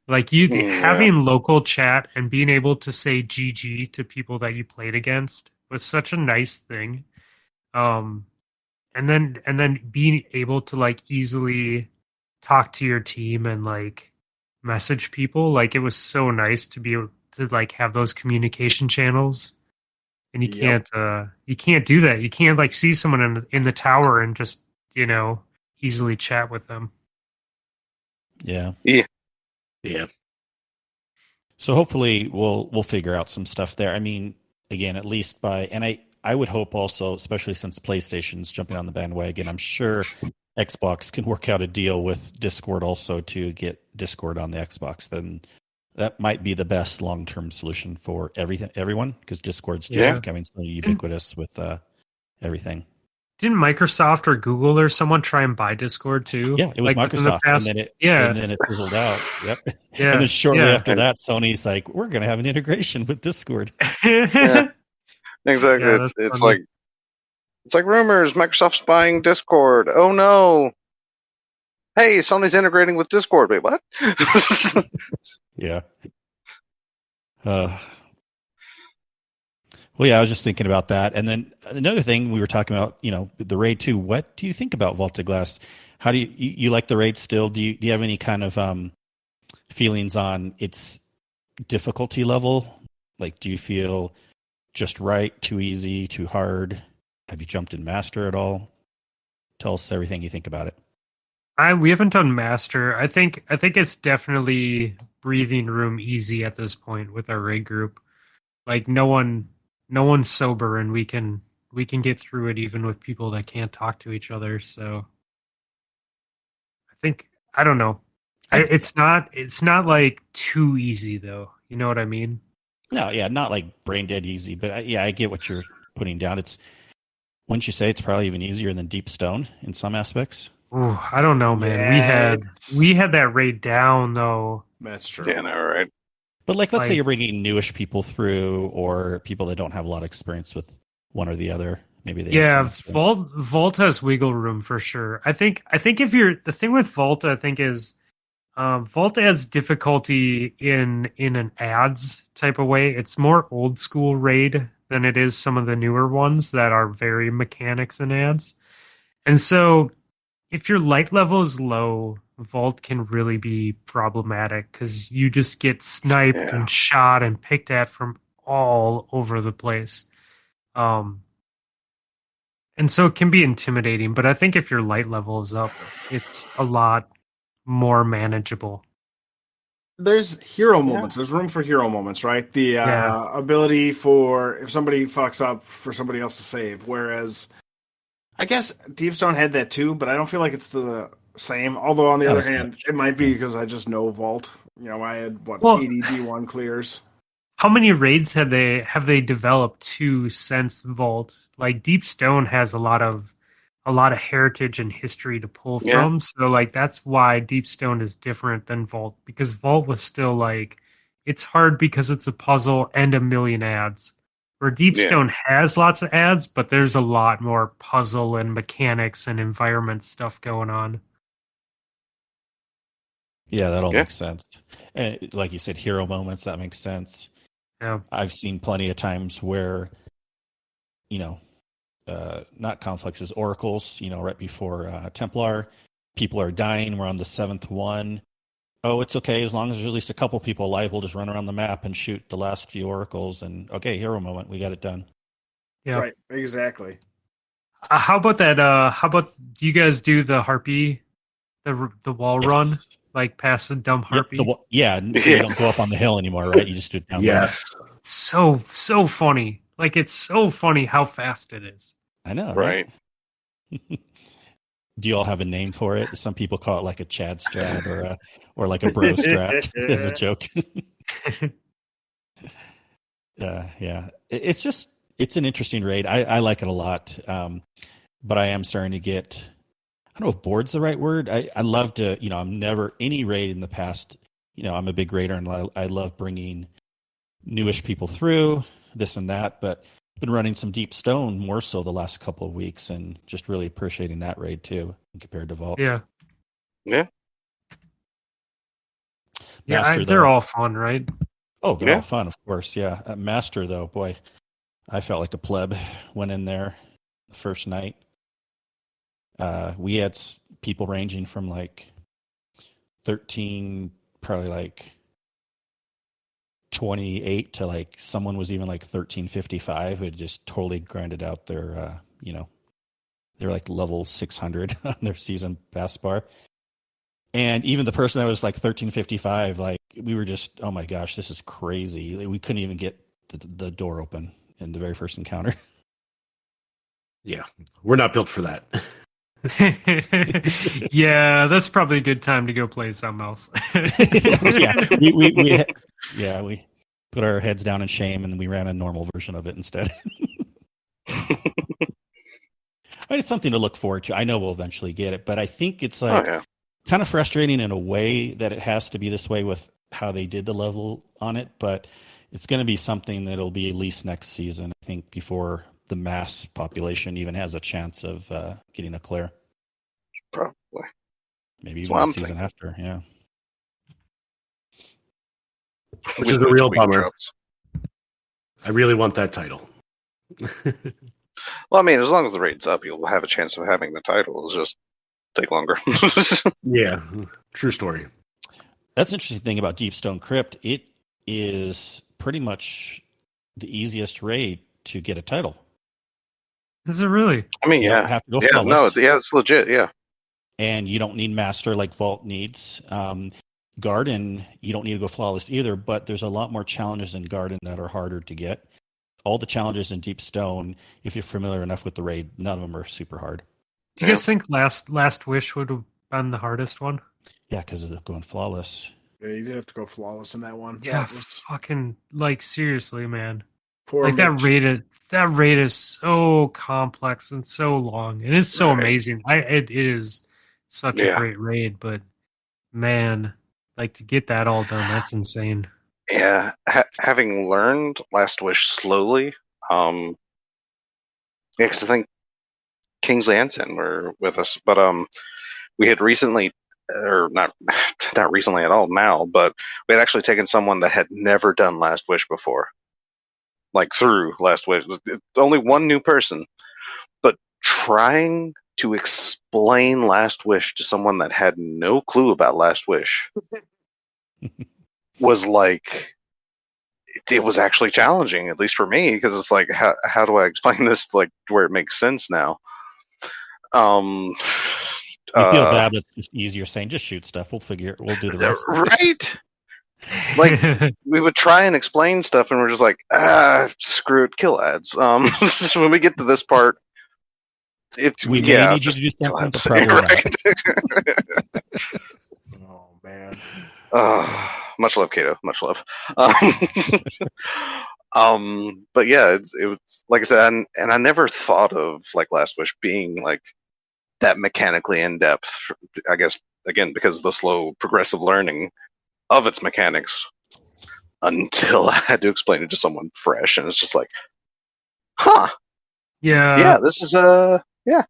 Like having local chat and being able to say GG to people that you played against was such a nice thing. And then being able to like easily talk to your team and like message people, like it was so nice to be able to like have those communication channels. And you can't do that. You can't like see someone in the tower and just, easily chat with them. Yeah. Yeah. So hopefully we'll figure out some stuff there. I mean, again, at least I would hope also, especially since PlayStation's jumping on the bandwagon, I'm sure Xbox can work out a deal with Discord also to get Discord on the Xbox. Then that might be the best long-term solution for everyone, because Discord's just becoming so ubiquitous with everything. Didn't Microsoft or Google or someone try and buy Discord too? Yeah, it was like Microsoft, and then it fizzled out. Yep. Yeah. And then shortly after that, Sony's like, "We're going to have an integration with Discord." Yeah. Exactly. Yeah, it's like rumors. Microsoft's buying Discord. Oh no! Hey, Sony's integrating with Discord. Wait, what? Yeah. Well, yeah, I was just thinking about that. And then another thing we were talking about, the raid 2. What do you think about Vaulted Glass? How do you like the raid still? Do you have any kind of feelings on its difficulty level? Like, do you feel just right, too easy, too hard? Have you jumped in Master at all? Tell us everything you think about it. We haven't done Master. I think it's definitely breathing room easy at this point with our raid group. Like no one's sober, and we can get through it even with people that can't talk to each other. So I don't know. It's not like too easy though. You know what I mean? No, yeah, not like brain dead easy, but I get what you're putting down. It's, wouldn't you say it's probably even easier than Deep Stone in some aspects? Oh, I don't know, man. Yes. We had that raid down though. That's true. Yeah, no, right. But let's say you're bringing newish people through, or people that don't have a lot of experience with one or the other. Maybe they Vault has wiggle room for sure. I think if you're, the thing with Vault, I think is Vault adds difficulty in an ads type of way. It's more old school raid than it is some of the newer ones that are very mechanics and ads. And so if your light level is low, Vault can really be problematic because you just get sniped and shot and picked at from all over the place. And so it can be intimidating, but I think if your light level is up, it's a lot more manageable. There's hero moments. There's room for hero moments, right? The ability for, if somebody fucks up, for somebody else to save. Whereas, I guess Deepstone had that too, but I don't feel like it's the same. Although on the other hand, it might be because I just know Vault. I had 80 D1 clears. How many raids have they developed since Vault? Like Deepstone has a lot of heritage and history to pull from. So like that's why Deepstone is different than Vault, because Vault was still like, it's hard because it's a puzzle and a million ads. Where Deepstone has lots of ads, but there's a lot more puzzle and mechanics and environment stuff going on. Yeah, that all makes sense. And like you said, hero moments, that makes sense. Yeah. I've seen plenty of times where, not conflicts, oracles, right before Templar, people are dying. We're on the 7th one. oh, it's okay. As long as there's at least a couple people alive, we'll just run around the map and shoot the last few oracles. And okay, hero moment. We got it done. Yeah. Right. Exactly. How about that? How about do you guys do the harpy, the wall run, like past the dumb harpy? So you don't go up on the hill anymore, right? You just do it down. Yes. So funny. Like it's so funny how fast it is. I know, Right. Do you all have a name for it? Some people call it like a Chad strat or like a bro strat as a joke. Yeah. It's an interesting raid. I like it a lot. But I am starting to get, I don't know if bored's the right word. I love to, I'm never any raid in the past. I'm a big raider and I love bringing newish people through this and that, but been running some Deep Stone more so the last couple of weeks and just really appreciating that raid too compared to Vault. Yeah. Master, they're all fun, right? Oh, they're all fun, of course. Yeah. Master, though, boy, I felt like a pleb. Went in there the first night. We had people ranging from like 13, probably like 28 to like someone was even like 1355 who had just totally grinded out their, they're like level 600 on their season pass bar. And even the person that was like 1355, like we were just, oh my gosh, this is crazy. We couldn't even get the door open in the very first encounter. Yeah, we're not built for that. Yeah, that's probably a good time to go play something else. We put our heads down in shame and we ran a normal version of it instead. It's something to look forward to. I know we'll eventually get it, but I think it's like kind of frustrating in a way that it has to be this way with how they did the level on it, but it's going to be something that'll be at least next season, I think, before the mass population even has a chance of getting a clear. Probably. Maybe even the season after, yeah. Which is a real bummer. I really want that title. Well, I mean, as long as the rate's up, you'll have a chance of having the title. It'll just take longer. Yeah, true story. That's the interesting thing about Deep Stone Crypt. It is pretty much the easiest raid to get a title. Is it really? I mean, You have to go flawless. It's legit, yeah. And you don't need master like Vault needs. Garden, you don't need to go flawless either, but there's a lot more challenges in Garden that are harder to get. All the challenges in Deep Stone, if you're familiar enough with the raid, none of them are super hard. Do you guys think Last Wish would have been the hardest one? Yeah, because of going flawless. Yeah, you did have to go flawless in that one. Yeah, fucking like seriously, man. Poor like Mitch. that raid is so complex and so long, and it's so amazing. It is such a great raid, but man, like to get that all done, that's insane. Yeah, having learned Last Wish slowly, because I think Kingsley and Sin were with us, but we had recently, or not recently at all now, but we had actually taken someone that had never done Last Wish before, like through Last Wish. Only one new person, but trying to explain Last Wish to someone that had no clue about Last Wish was like, it was actually challenging, at least for me, because it's like, how do I explain this like where it makes sense now? You feel bad, but it's just easier saying, just shoot stuff. We'll do the rest. Right? Like, we would try and explain stuff, and we're just like, screw it, kill ads. When we get to this part, we may need you to do something, but probably right? Oh, man. Much love, Kato. Much love. But yeah, it was like I said, and I never thought of like Last Wish being like that mechanically in depth. I guess again because of the slow progressive learning of its mechanics, until I had to explain it to someone fresh, and it's just like, yeah, this is yeah.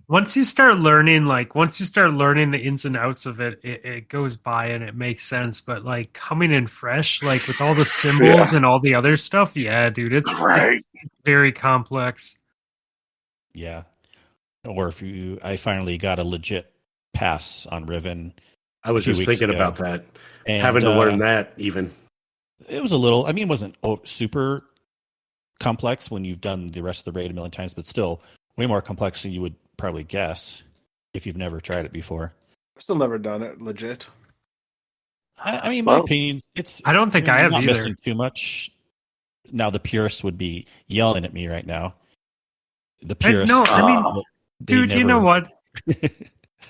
Once you start learning the ins and outs of it, it goes by and it makes sense. But like coming in fresh, like with all the symbols and all the other stuff, yeah, dude, it's very complex. Yeah. Or I finally got a legit pass on Riven I was just thinking about that. And, having to learn that even. It was a little, I mean, it wasn't super complex when you've done the rest of the raid a million times, but still way more complex than you would probably guess if you've never tried it before. Still never done it, legit. I mean, my opinion, it's. I don't think I have not either. Missing too much. Now the purists would be yelling at me right now. The purists. No, I mean, dude, never... you know what?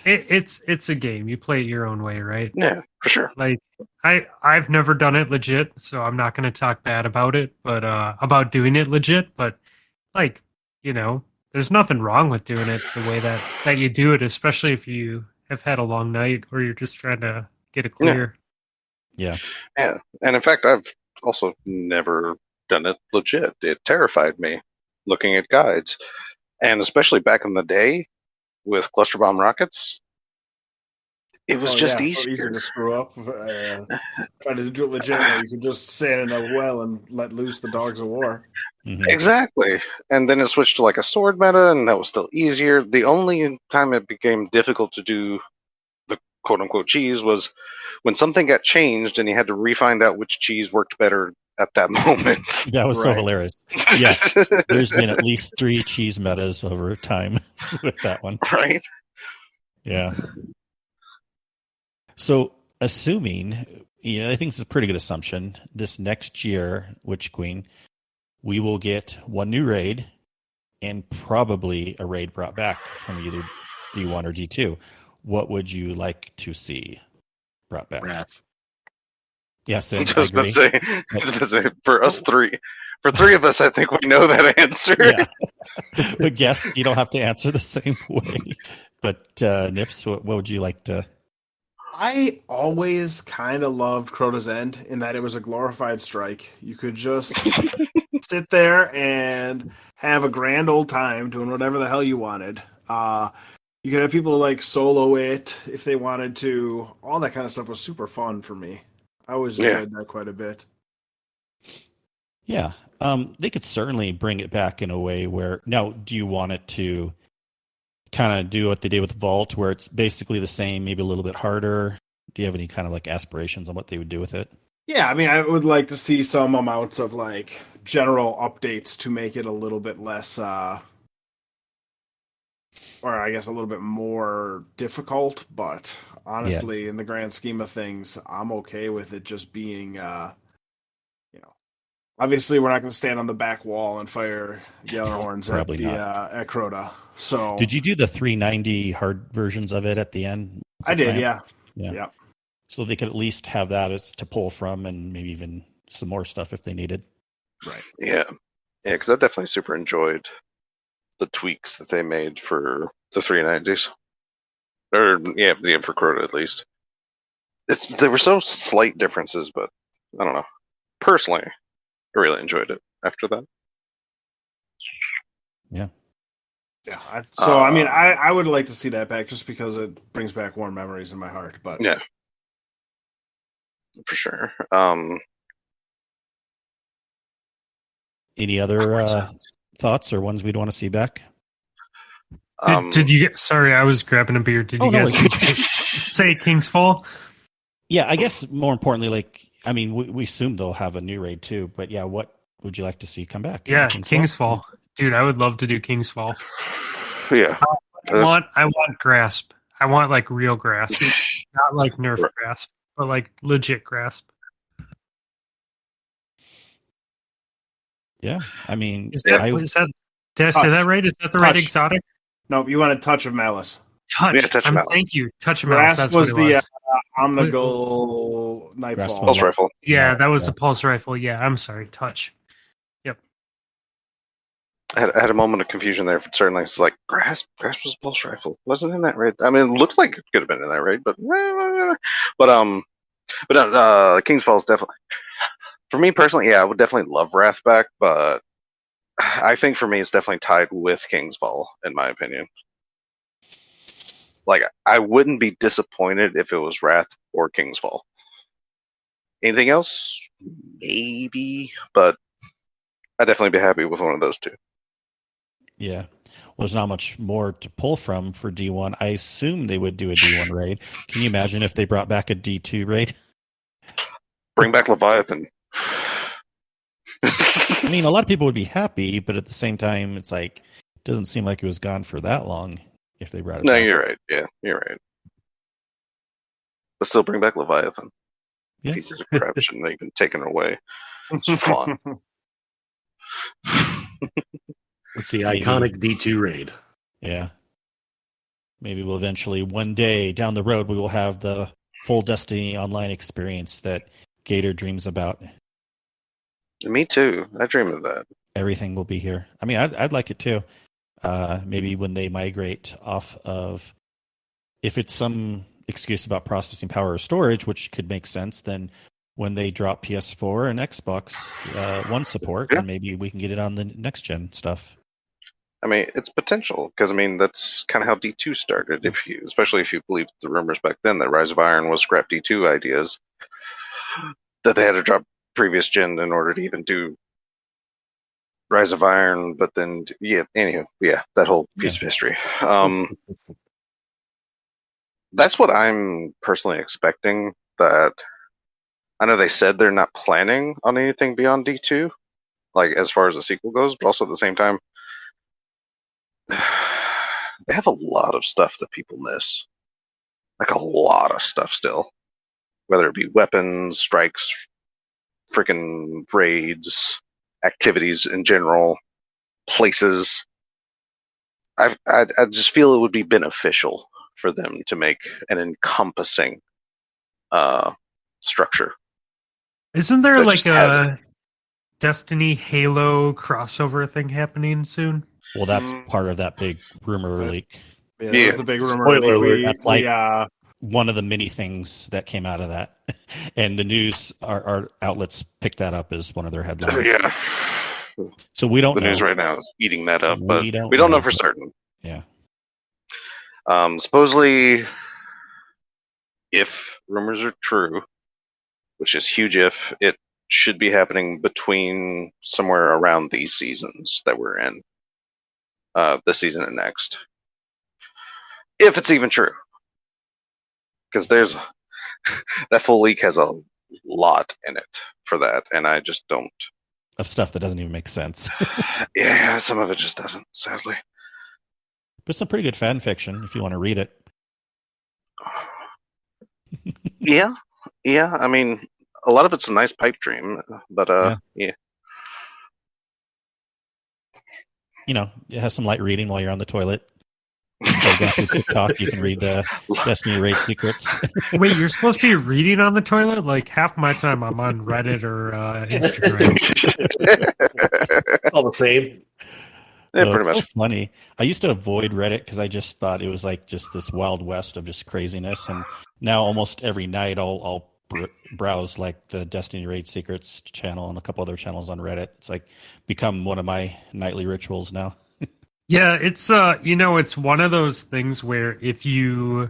It's a game. You play it your own way, right? Yeah, for sure. Like I've never done it legit, so I'm not going to talk bad about it, but about doing it legit. But like, you know, there's nothing wrong with doing it the way that you do it, especially if you have had a long night or you're just trying to get it clear. Yeah. And in fact, I've also never done it legit. It terrified me looking at guides, and especially back in the day with cluster bomb rockets. It was easier. So easy to screw up. Try to do it legit where you could just stand in a well and let loose the dogs of war. Mm-hmm. Exactly. And then it switched to like a sword meta, and that was still easier. The only time it became difficult to do the quote-unquote cheese was when something got changed and you had to re-find out which cheese worked better at that moment. That was so hilarious. Yeah, there's been at least 3 cheese metas over time with that one. Right? Yeah. So, assuming, I think it's a pretty good assumption, this next year, Witch Queen, we will get one new raid and probably a raid brought back from either D1 or D2. What would you like to see brought back? Wrath. Yes, I was about to say, for us three, for 3 of us, I think we know that answer. Yeah. But guess you don't have to answer the same way. But Nips, what would you like to? I always kind of loved Crota's End in that it was a glorified strike. You could just sit there and have a grand old time doing whatever the hell you wanted. You could have people like solo it if they wanted to. All that kind of stuff was super fun for me. I always enjoyed that quite a bit. Yeah. They could certainly bring it back in a way where, now, do you want it to kind of do what they did with Vault, where it's basically the same, maybe a little bit harder? Do you have any kind of like aspirations on what they would do with it? Yeah, I mean, I would like to see some amounts of like general updates to make it a little bit less, or I guess a little bit more difficult. But honestly, in the grand scheme of things, I'm okay with it just being, obviously we're not going to stand on the back wall and fire Yellerhorns at Crota. So, did you do the 390 hard versions of it at the end? I did, yeah. So they could at least have that as to pull from, and maybe even some more stuff if they needed. Right. Yeah, because I definitely super enjoyed the tweaks that they made for the 390s, or for Crota at least. There were so slight differences, but I don't know. Personally, I really enjoyed it after that. Yeah. Yeah. I would like to see that back just because it brings back warm memories in my heart. But yeah, for sure. Any other thoughts or ones we'd want to see back? Did you get? Sorry, I was grabbing a beer. Did you guys say King's Fall? Yeah, I guess more importantly, we assume they'll have a new raid too. But yeah, what would you like to see come back? Yeah, King's Fall. Dude, I would love to do King's Fall. Yeah. I want grasp. I want like real grasp. Not like nerf grasp, but like legit grasp. Yeah. I mean, did I say that right? Is that the right exotic? Nope, you want a Touch of Malice. Touch of Malice. Thank you. Touch of Malice. Grasp was the Omnigul Nightfall. Pulse rifle. Yeah, that was the pulse rifle. Yeah, I'm sorry. Touch. I had a moment of confusion there. Certainly, it's like Grasp was a pulse rifle. Wasn't in that raid. I mean, it looked like it could have been in that raid, but King's Fall is definitely, for me personally. Yeah, I would definitely love Wrath back, but I think for me, it's definitely tied with King's Fall, in my opinion. Like, I wouldn't be disappointed if it was Wrath or King's Fall. Anything else? Maybe, but I'd definitely be happy with one of those two. Yeah. Well, there's not much more to pull from for D1. I assume they would do a D1 raid. Can you imagine if they brought back a D2 raid? Bring back Leviathan. I mean, a lot of people would be happy, but at the same time, it's like, it doesn't seem like it was gone for that long if they brought it No, back. you're right. Yeah, you're right. But still bring back Leviathan. Yeah. Pieces of crap shouldn't have been taken away. It's fun. It's the iconic D2 raid. Yeah. Maybe we'll eventually, one day down the road, we will have the full Destiny Online experience that Gator dreams about. Me too. I dream of that. Everything will be here. I mean, I'd like it too. Maybe when they migrate off of, if it's some excuse about processing power or storage, which could make sense, then when they drop PS4 and Xbox One support, then maybe we can get it on the next gen stuff. I mean, it's potential because I mean that's kind of how D2 started. Especially if you believe the rumors back then that Rise of Iron was scrap D2 ideas, that they had to drop previous gen in order to even do Rise of Iron. But then, that whole piece of history. That's what I'm personally expecting. That I know they said they're not planning on anything beyond D2, like as far as the sequel goes, but also at the same time, they have a lot of stuff that people miss. Like a lot of stuff still. Whether it be weapons, strikes, freaking raids, activities in general, places. I just feel it would be beneficial for them to make an encompassing structure. Isn't there like a Destiny Halo crossover thing happening soon? Well, that's part of that big rumor leak. Yeah, that was the big rumor leak. That's like one of the many things that came out of that. And the news, our outlets picked that up as one of their headlines. Yeah. So we don't know. The news right now is eating that up, but we don't know for certain. Yeah. Supposedly, if rumors are true, which is huge if, it should be happening between somewhere around these seasons that we're in. This season and next. If it's even true. Because there's that full leak has a lot in it for that, and I just don't. Of stuff that doesn't even make sense. Yeah, some of it just doesn't, sadly. But some pretty good fan fiction if you want to read it. Yeah. I mean, a lot of it's a nice pipe dream, but yeah. You know, it has some light reading while you're on the toilet. TikTok, you can read the Destiny raid secrets. Wait, you're supposed to be reading on the toilet? Like half my time I'm on Reddit or Instagram. All the same. Yeah, no, pretty much. So funny. I used to avoid Reddit because I just thought it was like just this wild west of just craziness. And now almost every night I'll browse like the Destiny Raid Secrets channel and a couple other channels on Reddit. It's like become one of my nightly rituals now. Yeah, it's it's one of those things where if you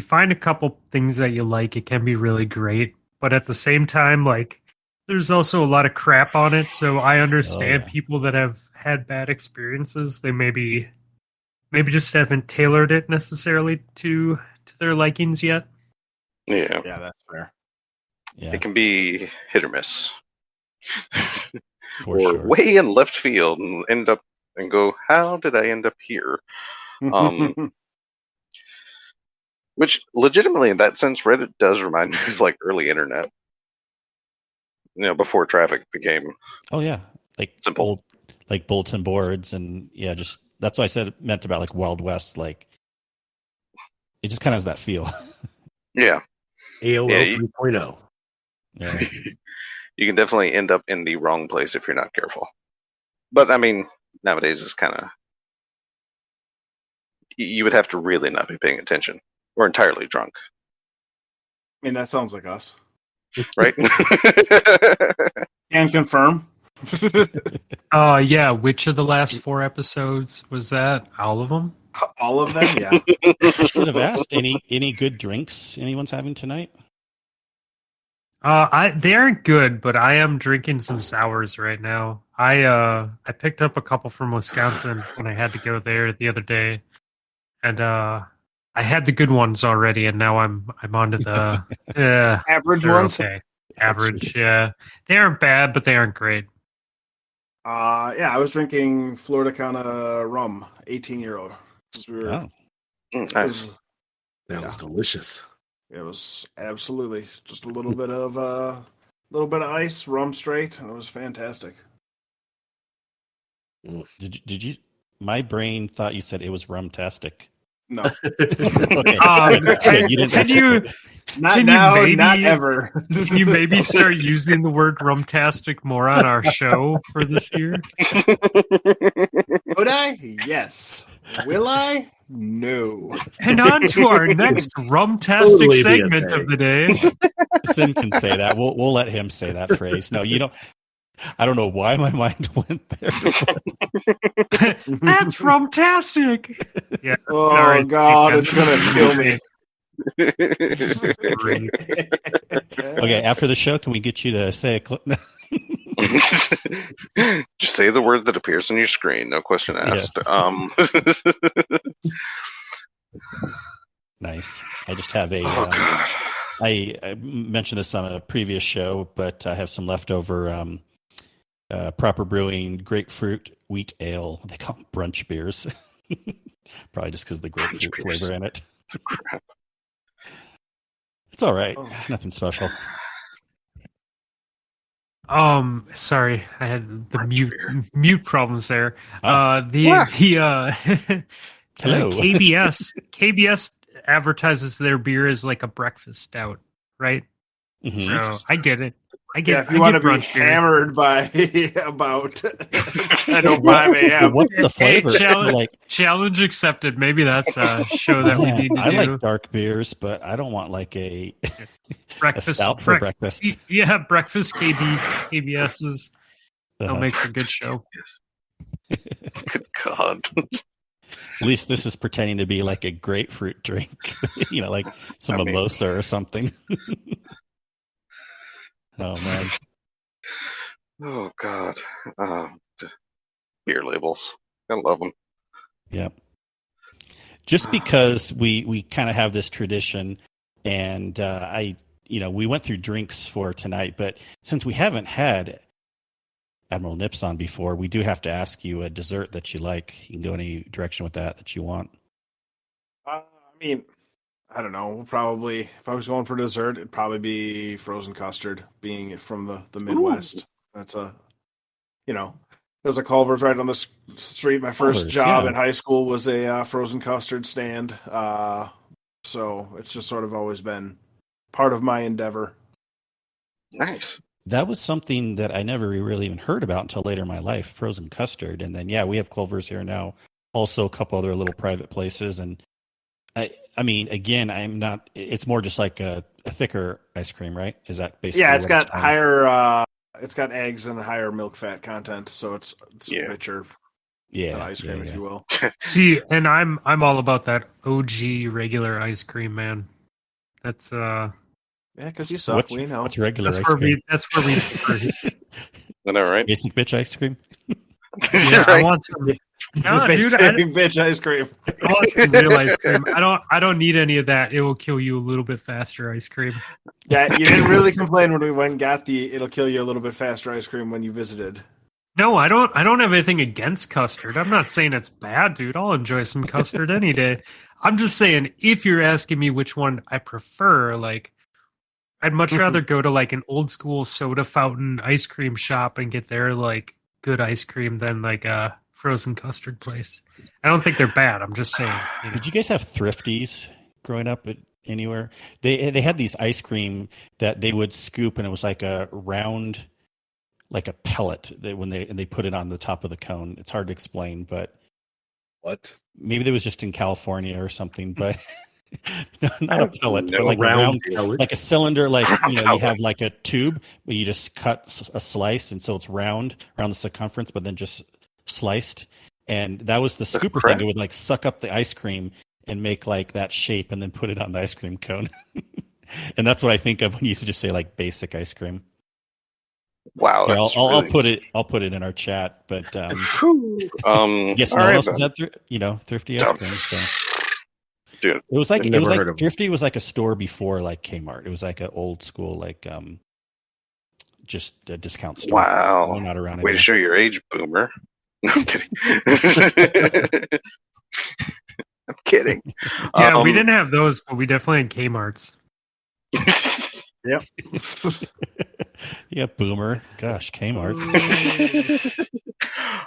find a couple things that you like, it can be really great. But at the same time, like there's also a lot of crap on it. So I understand people that have had bad experiences. They maybe just haven't tailored it necessarily to their likings yet. Yeah, that's fair. Yeah. It can be hit or miss. For or sure. way in left field and end up and go, how did I end up here? Which legitimately in that sense, Reddit does remind me of like early internet. Before traffic became like simple. Like bulletin boards and just that's what I said meant about like Wild West, like it just kind of has that feel. Yeah. AOL 3.0. Yeah. You can definitely end up in the wrong place if you're not careful. But I mean, nowadays it's kind of you would have to really not be paying attention or entirely drunk. I mean, that sounds like us. Right? Can confirm. Yeah. Which of the last 4 episodes was that? All of them? All of them, yeah. I should have asked any good drinks anyone's having tonight. They aren't good, but I am drinking some sours right now. I picked up a couple from Wisconsin when I had to go there the other day, and I had the good ones already, and now I'm onto the average ones. Okay, average. Yeah, they aren't bad, but they aren't great. Yeah, I was drinking Florida Cana rum, 18-year-old. Nice. That was delicious. It was absolutely just a little bit of ice, rum straight, and it was fantastic. Did you? My brain thought you said it was rum-tastic. No. Okay. You didn't. Not now, not ever. Can you maybe start using the word rumtastic more on our show for this year? Would I? Yes. Will I? No. And on to our next rumtastic segment of the day. Sim can say that. We'll let him say that phrase. No, you don't. I don't know why my mind went there. That's rumtastic. Yeah. Oh right. God, it's gonna kill me. Okay, after the show, can we get you to say a clip? Just say the word that appears on your screen. No question asked. Yes. Nice. I just have a. God. I mentioned this on a previous show, but I have some leftover Proper Brewing grapefruit wheat ale. They call them brunch beers. Probably just because of the grapefruit flavor in it. Crap. It's all right. Nothing special. Sorry, I had the mute problems there. Oh. Hello. KBS advertises their beer as like a breakfast stout, right? Mm-hmm. So I get it. If you want to be hammered by about 10:05 a.m. What's the flavor? Challenge accepted. Maybe that's a show that we need to do. I like dark beers, but I don't want like a breakfast a stout for breakfast. Yeah, breakfast KBS's. They'll make for a good show. Yes. Good God. At least this is pretending to be like a grapefruit drink, like some mimosa or something. Oh man. Oh God. Beer labels. I love them. Yep. Just because we kind of have this tradition, and we went through drinks for tonight, but since we haven't had Admiral Nips on before, we do have to ask you a dessert that you like. You can go any direction with that you want. I don't know. Probably, if I was going for dessert, it'd probably be frozen custard, being from the Midwest. Ooh. That's there's a Culver's right on the street. My first job in high school was a frozen custard stand. So it's just sort of always been part of my endeavor. Nice. That was something that I never really even heard about until later in my life, frozen custard. And then, we have Culver's here now. Also a couple other little private places. And I mean, again, it's more just like a thicker ice cream, right? Is that basically? Yeah, it's got higher, it's got eggs and higher milk fat content. So it's richer than ice cream, if you will. See, and I'm all about that OG regular ice cream, man. That's, because you suck. We know. What's regular ice cream? That's where we. I know, right? Basic bitch ice cream. Yeah, right. I want some. No, dude, bitch ice cream. I want some real ice cream. I don't need any of that. It will kill you a little bit faster ice cream. Yeah, you didn't really complain when we went and got the it'll kill you a little bit faster ice cream when you visited. No, I don't have anything against custard. I'm not saying it's bad, dude. I'll enjoy some custard any day. I'm just saying, if you're asking me which one I prefer, like, I'd much rather go to like an old school soda fountain ice cream shop and get their like good ice cream than like a frozen custard place. I don't think they're bad. I'm just saying. Did you guys have Thrifties growing up anywhere? They had these ice cream that they would scoop, and it was like a round, like a pellet. When they put it on the top of the cone. It's hard to explain, but what? Maybe it was just in California or something, but. Not a pellet, but like a round, like a cylinder, like you have like a tube, but you just cut a slice, and so it's round around the circumference, but then just sliced. And that was the scooper thing. It would like suck up the ice cream and make like that shape, and then put it on the ice cream cone. And that's what I think of when you used to just say like basic ice cream. Wow, Yeah, that's I'll really... put it. I'll put it in our chat. But yes, no one right, else is at Thrifty ice cream. So, dude, it was like Thrifty was like a store before like Kmart. It was like an old school like just a discount store. Wow, they're not around way anymore. to show your age, boomer. No, I'm kidding. I'm kidding. Yeah, we didn't have those, but we definitely had Kmart's. Yep. Yeah, boomer. Gosh, Kmart.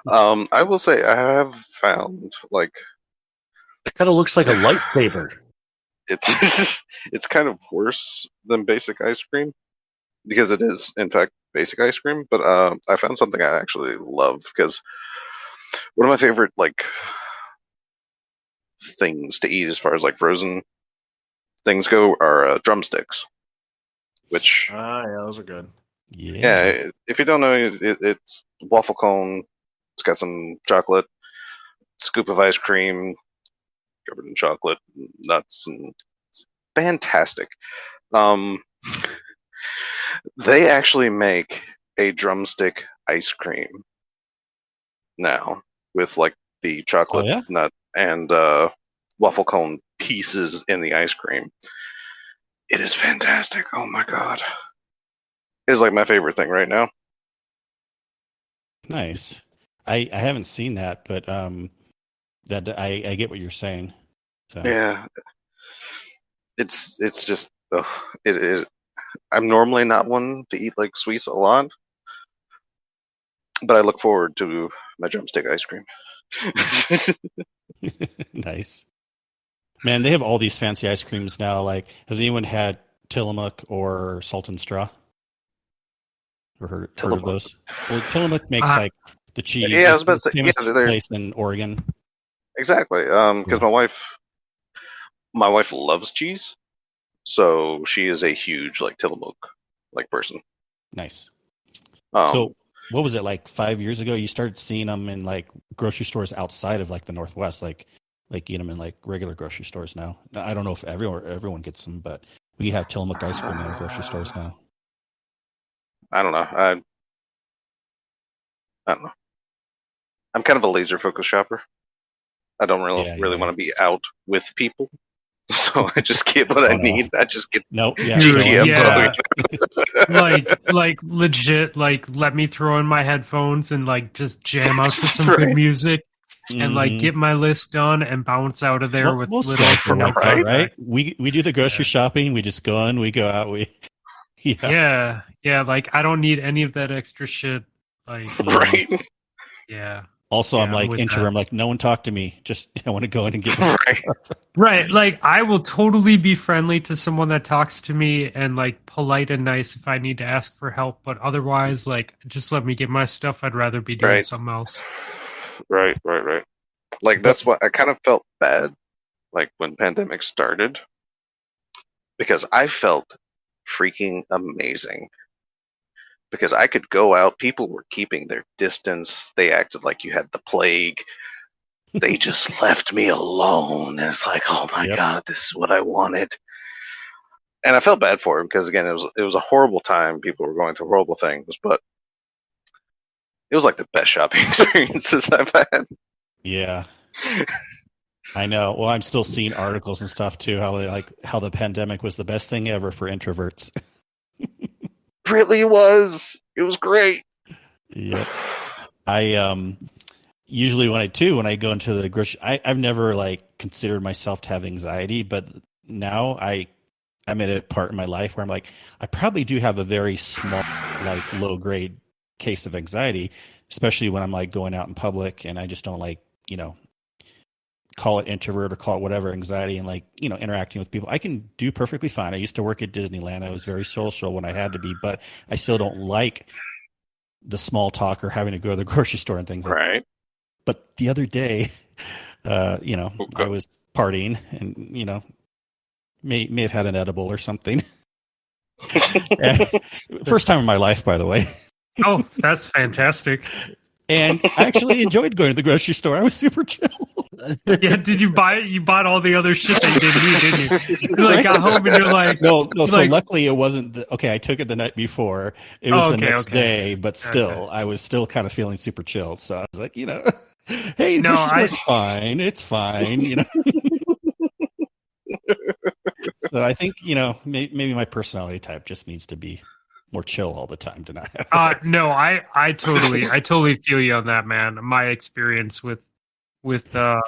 I will say I have found like it kind of looks like a lightsaber. It's kind of worse than basic ice cream because it is in fact basic ice cream. But I found something I actually love because one of my favorite like things to eat as far as like frozen things go are drumsticks. Which yeah, those are good. Yeah, if you don't know, it's waffle cone. It's got some chocolate, scoop of ice cream, covered in chocolate, nuts, and it's fantastic. They actually make a drumstick ice cream now with like the chocolate nut and waffle cone pieces in the ice cream. It is fantastic. Oh my god. It's like my favorite thing right now. Nice. I haven't seen that, but that I get what you're saying. So. Yeah. It's just I'm normally not one to eat like sweets a lot, but I look forward to my drumstick ice cream. Nice. Man, they have all these fancy ice creams now. Like, has anyone had Tillamook or Salt and Straw? Or heard of those? Well, Tillamook makes like the cheese. Yeah, I was about to say, famous place in Oregon. Exactly. Because my wife loves cheese, so she is a huge like Tillamook like person. Nice. So, what was it like 5 years ago? You started seeing them in like grocery stores outside of like the Northwest, like get them in like regular grocery stores now. I don't know if everyone gets them, but we have Tillamook ice cream in our grocery stores now. I don't know. I don't know. I'm kind of a laser focused shopper. I don't really want to be out with people, so I just get what I need. I just get GTM. like legit. Like let me throw in my headphones and like just jam out to some good music. And like get my list done and bounce out of there with most little like that, right? We do the grocery shopping. We just go in, we go out. Yeah. Like I don't need any of that extra shit. Like right. Yeah. Also, I'm like introvert. I'm like, no one talk to me. Just I want to go in and get right. Like I will totally be friendly to someone that talks to me and like polite and nice if I need to ask for help. But otherwise, like just let me get my stuff. I'd rather be doing something else. Right. Like that's what I kind of felt bad, like when pandemic started, because I felt freaking amazing. Because I could go out, people were keeping their distance. They acted like you had the plague. They just left me alone. And it's like, oh my god, this is what I wanted. And I felt bad for it because again, it was a horrible time. People were going through horrible things, but it was like the best shopping experiences I've had. Yeah. I know. Well, I'm still seeing articles and stuff too, how the pandemic was the best thing ever for introverts. Really was. It was great. Yep. I usually when I go into the grocery, I've never like considered myself to have anxiety, but now I'm at a part in my life where I'm like, I probably do have a very small, like low grade case of anxiety, especially when I'm like going out in public and I just don't like, call it introvert or call it whatever, anxiety, and like, interacting with people. I can do perfectly fine. I used to work at Disneyland. I was very social when I had to be, but I still don't like the small talk or having to go to the grocery store and things like that. But the other day, I was partying and, may have had an edible or something. First time in my life, by the way. Oh, that's fantastic. And I actually enjoyed going to the grocery store. I was super chill. Yeah, did you buy it? You bought all the other shit that you didn't need, didn't you? You like got home and you're like, no. So like, luckily it wasn't. Okay, I took it the night before. It was the next day, but still, I was still kind of feeling super chilled. So I was like, hey, no, it's fine. It's fine. So I think maybe my personality type just needs to be more chill all the time to not have. No, I totally feel you on that, man. My experience with that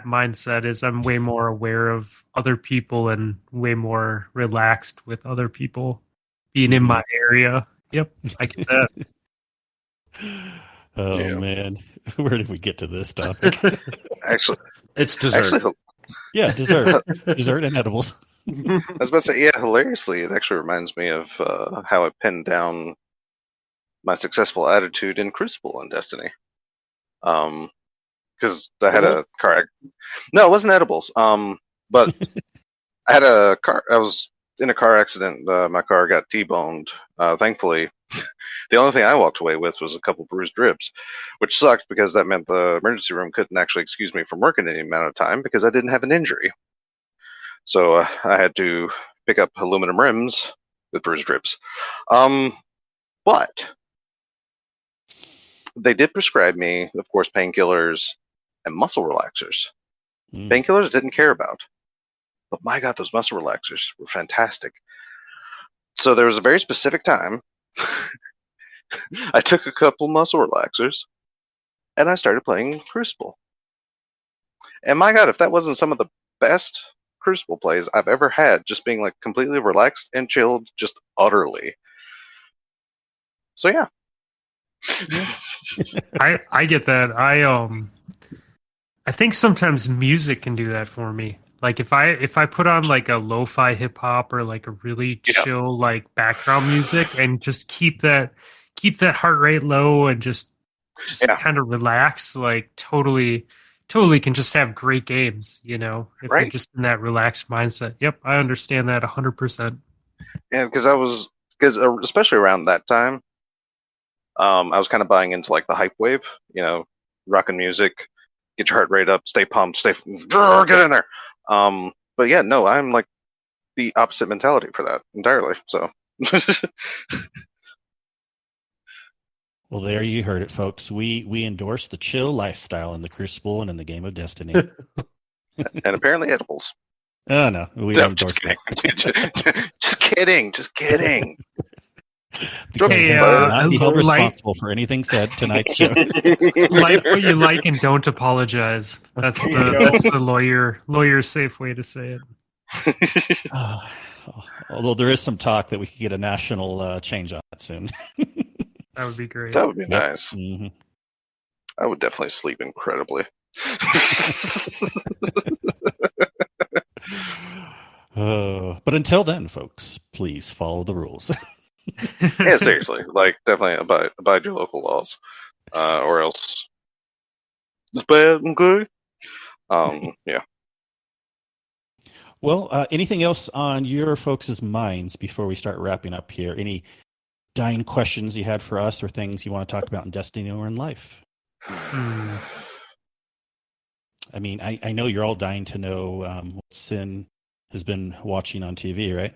mindset is I'm way more aware of other people and way more relaxed with other people being in my area. Yep, I get that. Oh man, where did we get to this topic? Actually, it's dessert. Yeah, dessert and edibles. I was about to say, yeah, hilariously, it actually reminds me of how I pinned down my successful attitude in Crucible and Destiny. Because I had a car. No, it wasn't edibles. But I had a car. I was in a car accident. My car got T-boned. Thankfully, the only thing I walked away with was a couple bruised ribs, which sucked because that meant the emergency room couldn't actually excuse me from working any amount of time because I didn't have an injury. So I had to pick up aluminum rims with bruised ribs. But they did prescribe me, of course, painkillers and muscle relaxers. Painkillers didn't care about. But my God, those muscle relaxers were fantastic. So there was a very specific time I took a couple muscle relaxers and I started playing Crucible. And my God, if that wasn't some of the best Crucible plays I've ever had, just being like completely relaxed and chilled, just utterly. So yeah. I get that. I think sometimes music can do that for me. Like if I put on like a lo-fi hip hop or like a really chill like background music and just keep that heart rate low and just kind of relax, like totally can just have great games, if you're just in that relaxed mindset. Yep, I understand that 100%. Yeah, because especially around that time, I was kind of buying into like the hype wave, rocking music, get your heart rate up, stay pumped, get in there. But yeah, no, I'm like the opposite mentality for that entirely. So. Well, there you heard it, folks. We endorse the chill lifestyle in the Crucible and in the game of Destiny. And apparently edibles. Oh, no. We don't endorse that. Just kidding. Hey, not be held responsible for anything said tonight's show. Like what you like and don't apologize. That's the lawyer's safe way to say it. Although there is some talk that we could get a national change on that soon. That would be great. That would be nice. Mm-hmm. I would definitely sleep incredibly. But until then, folks, please follow the rules. Yeah, seriously. Like, definitely abide your local laws. Or else it's bad and good. Yeah. Well, anything else on your folks' minds before we start wrapping up here? Any dying questions you had for us or things you want to talk about in Destiny or in life? I mean, I know you're all dying to know what Sin has been watching on TV, right?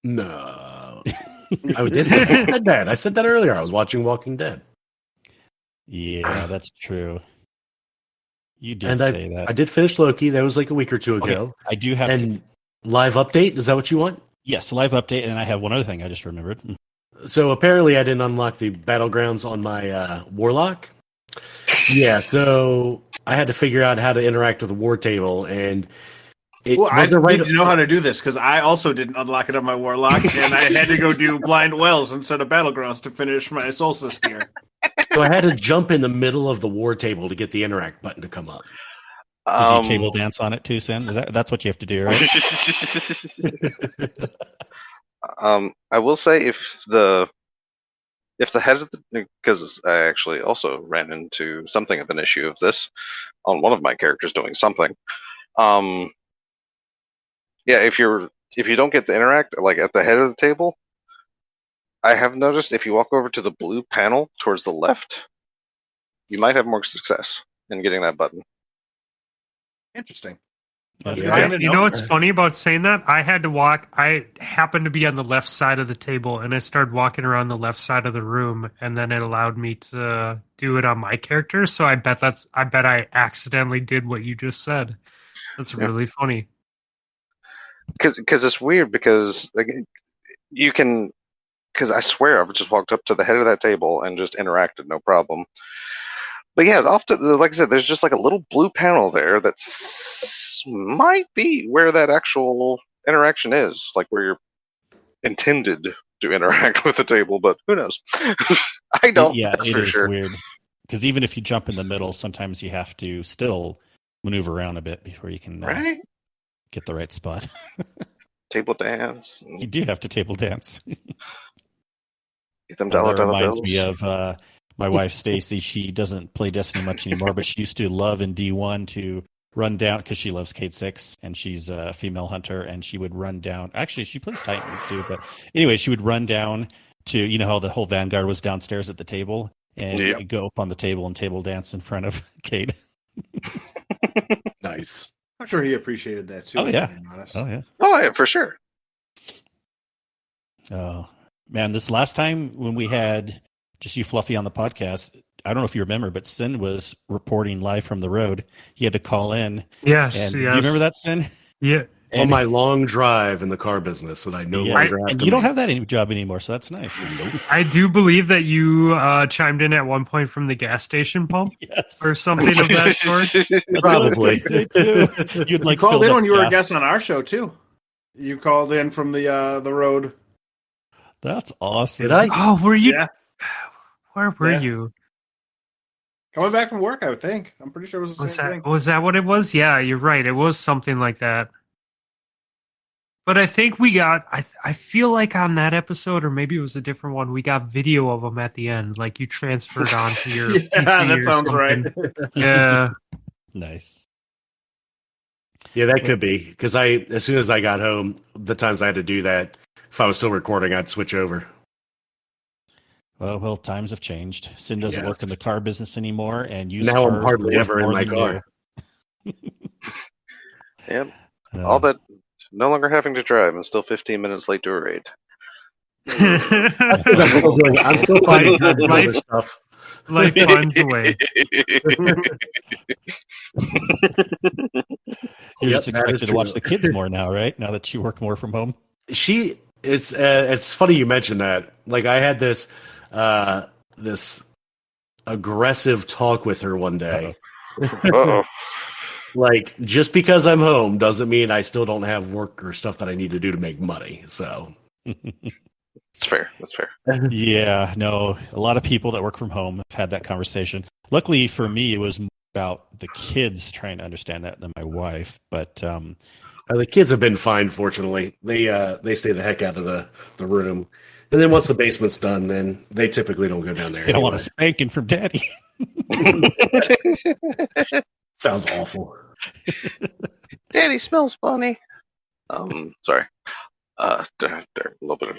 No. I said that. I said that earlier. I was watching Walking Dead. Yeah, that's true. You did say that. I did finish Loki. That was like a week or two ago. Okay, I do have live update. Is that what you want? Yes, live update. And I have one other thing I just remembered. So apparently I didn't unlock the battlegrounds on my Warlock. Yeah, so I had to figure out how to interact with the war table, and I need to know how to do this because I also didn't unlock it on my Warlock, and I had to go do Blind Wells instead of Battlegrounds to finish my Solstice gear. So I had to jump in the middle of the war table to get the interact button to come up. Did you table dance on it too, Sin? That's what you have to do, right? I will say if the head of because I actually also ran into something of an issue of this on one of my characters doing something. Yeah, if you don't get the interact like at the head of the table, I have noticed if you walk over to the blue panel towards the left, you might have more success in getting that button. Interesting. You know what's funny about saying that? I had to walk. I happened to be on the left side of the table, and I started walking around the left side of the room, and then it allowed me to do it on my character. So I bet I accidentally did what you just said. That's really funny. Because it's weird because you can. Because I swear I've just walked up to the head of that table and just interacted, no problem. But yeah, often, like I said, there's just like a little blue panel there that might be where that actual interaction is, like where you're intended to interact with the table, but who knows? I don't. Yeah, it is sure. weird. Because even if you jump in the middle, sometimes you have to still maneuver around a bit before you can get the right spot. Table dance. You do have to table dance. Get them dollar reminds bills. Me of my wife Stacy. She doesn't play Destiny much anymore, but she used to love in D1 to run down because she loves Kate 6 and she's a female hunter, and she would run down. Actually, she plays Titan too, but anyway, she would run down to how the whole Vanguard was downstairs at the table, and go up on the table and table dance in front of Kate. Nice. I'm sure he appreciated that too. Oh yeah. Oh yeah, for sure. Oh man, this last time when we had just you, Fluffy, on the podcast, I don't know if you remember, but Sin was reporting live from the road. He had to call in. Yes. Do you remember that, Sin? Yeah. And on my long drive in the car business that I no longer have. And you don't have that job anymore, so that's nice. I do believe that you chimed in at one point from the gas station pump or something of that sort. Probably. You'd like called in when you were a guest on our show too. You called in from the road. That's awesome. Did I? Oh, were you? Yeah. Where were you? Coming back from work, I would think. I'm pretty sure it was the same thing. Was that what it was? Yeah, you're right. It was something like that. But I think we got, I feel like on that episode, or maybe it was a different one, we got video of them at the end. Like you transferred onto your PC that sounds something. right. Yeah. Nice. Yeah, that could be. Because as soon as I got home, the times I had to do that, if I was still recording, I'd switch over. Well, times have changed. Sin doesn't work in the car business anymore, and now I'm hardly ever in my car. Yep. All that, no longer having to drive and still 15 minutes late to a raid. I'm still finding time to do other stuff. Life finds a way. You're just expected to watch the kids more now, right? Now that you work more from home. It's funny you mentioned that. Like I had this aggressive talk with her one day. Uh-oh. Like just because I'm home doesn't mean I still don't have work or stuff that I need to do to make money. So That's fair. Yeah, no, a lot of people that work from home have had that conversation. Luckily for me, it was more about the kids trying to understand that than my wife. But the kids have been fine. Fortunately, they stay the heck out of the room. And then once the basement's done, then they typically don't go down there. They don't want a spanking from Daddy. Sounds awful. Daddy smells funny. Sorry. A little bit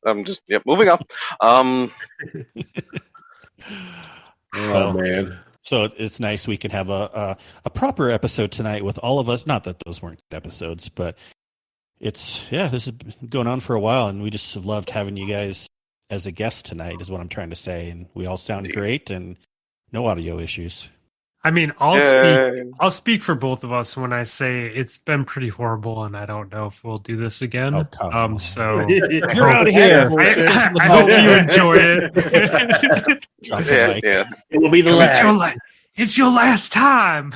of moving on. Oh man. So it's nice we can have a proper episode tonight with all of us. Not that those weren't good episodes, but this has been going on for a while, and we just have loved having you guys as a guest tonight, is what I'm trying to say. And we all sound great, and no audio issues. I mean, I'll speak for both of us when I say it's been pretty horrible, and I don't know if we'll do this again. So you're out of here. I hope you enjoy it. Yeah. It will be the last. It's your last time.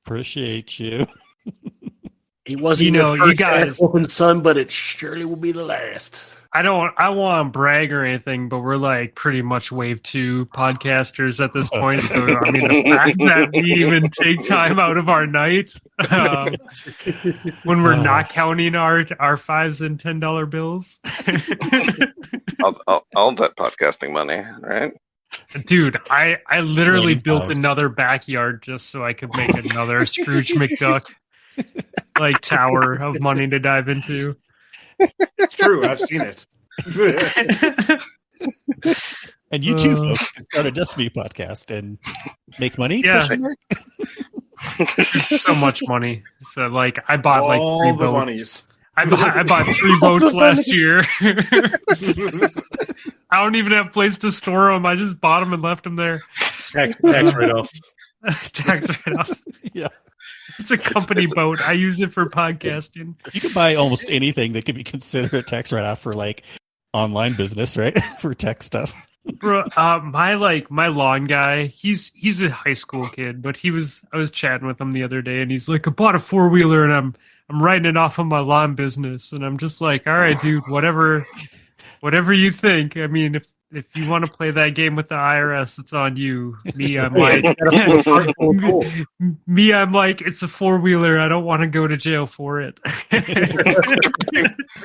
Appreciate you. It wasn't you guys open sun, but it surely will be the last. I want to brag or anything, but we're like pretty much wave 2 podcasters at this point. So I mean, the fact that we even take time out of our night when we're not counting our $5 and $10 bills. all that podcasting money, right? Dude, I literally built another backyard just so I could make another Scrooge McDuck like tower of money to dive into. It's true. I've seen it. And you too, folks, can start a Destiny podcast and make money. Yeah. It's so much money. So like I bought like all 3 the boats. monies. I bought 3 boats last year. I don't even have a place to store them. I just bought them and left them there. Tax write-offs. Tax write-offs. Yeah. It's a company boat. I use it for podcasting. You can buy almost anything that could be considered a tax write-off for like online business, right? For tech stuff. Bro, my lawn guy, he's a high school kid, but I was chatting with him the other day and he's like, I bought a 4-wheeler and I'm writing it off of my lawn business. And I'm just like, all right, dude, whatever you think. I mean, if you want to play that game with the IRS, it's on you. Me, I'm like, it's a 4-wheeler. I don't want to go to jail for it.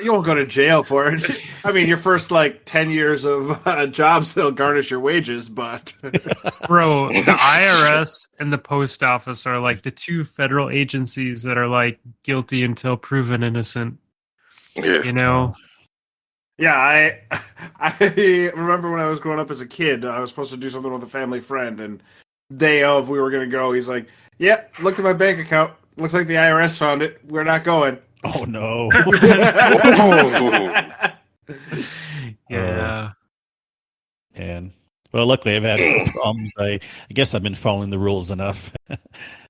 You won't go to jail for it. I mean, your first 10 years of jobs, they'll garnish your wages, but bro, the IRS and the post office are like the 2 federal agencies that are like guilty until proven innocent. Yeah. You know. Yeah, I remember when I was growing up as a kid, I was supposed to do something with a family friend, and day of we were going to go, he's like, yep, looked at my bank account. Looks like the IRS found it. We're not going. Oh, no. Yeah. And well, luckily I've had problems. I guess I've been following the rules enough. I've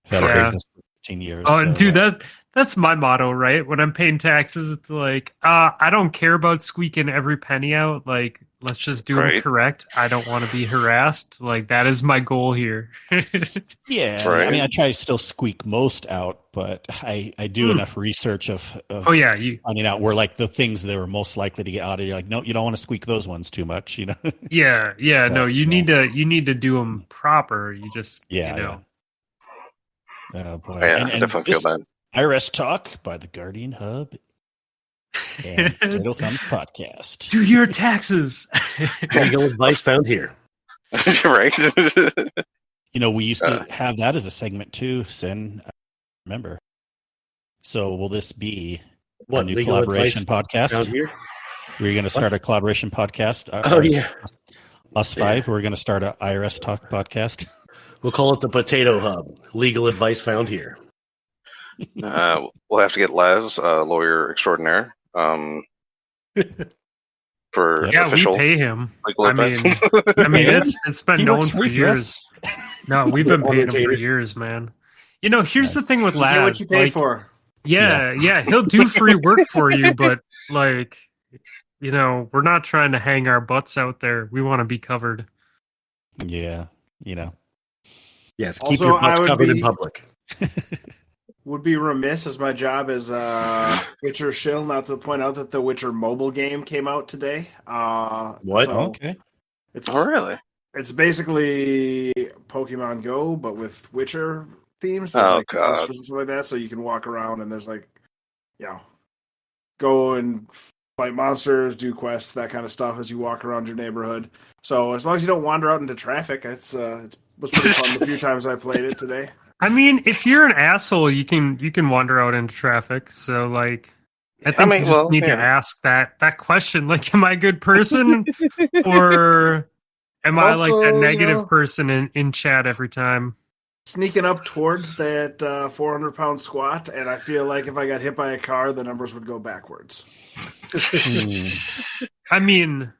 had a business for 15 years. Oh, so, dude, that's my motto, right? When I'm paying taxes, it's like, I don't care about squeaking every penny out. Like, let's just do it correct. I don't want to be harassed. Like, that is my goal here. Yeah. Right. I mean, I try to still squeak most out, but I do enough research of finding out where like the things that are most likely to get audited. You're like, no, you don't want to squeak those ones too much, you know? Yeah. But, No, you need to do them proper. You just, Yeah. Oh, boy. Yeah, And I definitely feel bad. IRS Talk by the Guardian Hub and Potato Thumbs Podcast. Do your taxes. Legal advice found here. Right. You know, we used to have that as a segment too, Sin. I remember. So will this be a new legal collaboration advice podcast? found here? We're going to start a collaboration podcast. Us 5, we're going to start an IRS Talk podcast. We'll call it the Potato Hub. Legal advice found here. We'll have to get Laz, lawyer extraordinaire, for official. We pay him. Legal advice. I mean, it's been He known works for free for years. us. No, we've been paying him for years, man. You know, here's the thing with Laz. Get what you pay for. Yeah, he'll do free work for you, but like, you know, we're not trying to hang our butts out there. We want to be covered. Yeah, you know. Yes, keep Also, your butts covered in public. Would be remiss as my job as Witcher shill not to point out that the Witcher mobile game came out today. What? So Okay. Really? It's basically Pokemon Go, but with Witcher themes. Oh, There's God. monsters and stuff like that, so you can walk around and there's go and fight monsters, do quests, that kind of stuff as you walk around your neighborhood. So as long as you don't wander out into traffic, it was pretty fun the few times I played it today. I mean, if you're an asshole, you can wander out into traffic. So, like, I think you just need to ask that question. Like, am I a good person, or am I like that negative person in chat every time? Sneaking up towards that 400-pound squat, and I feel like if I got hit by a car, the numbers would go backwards. I mean,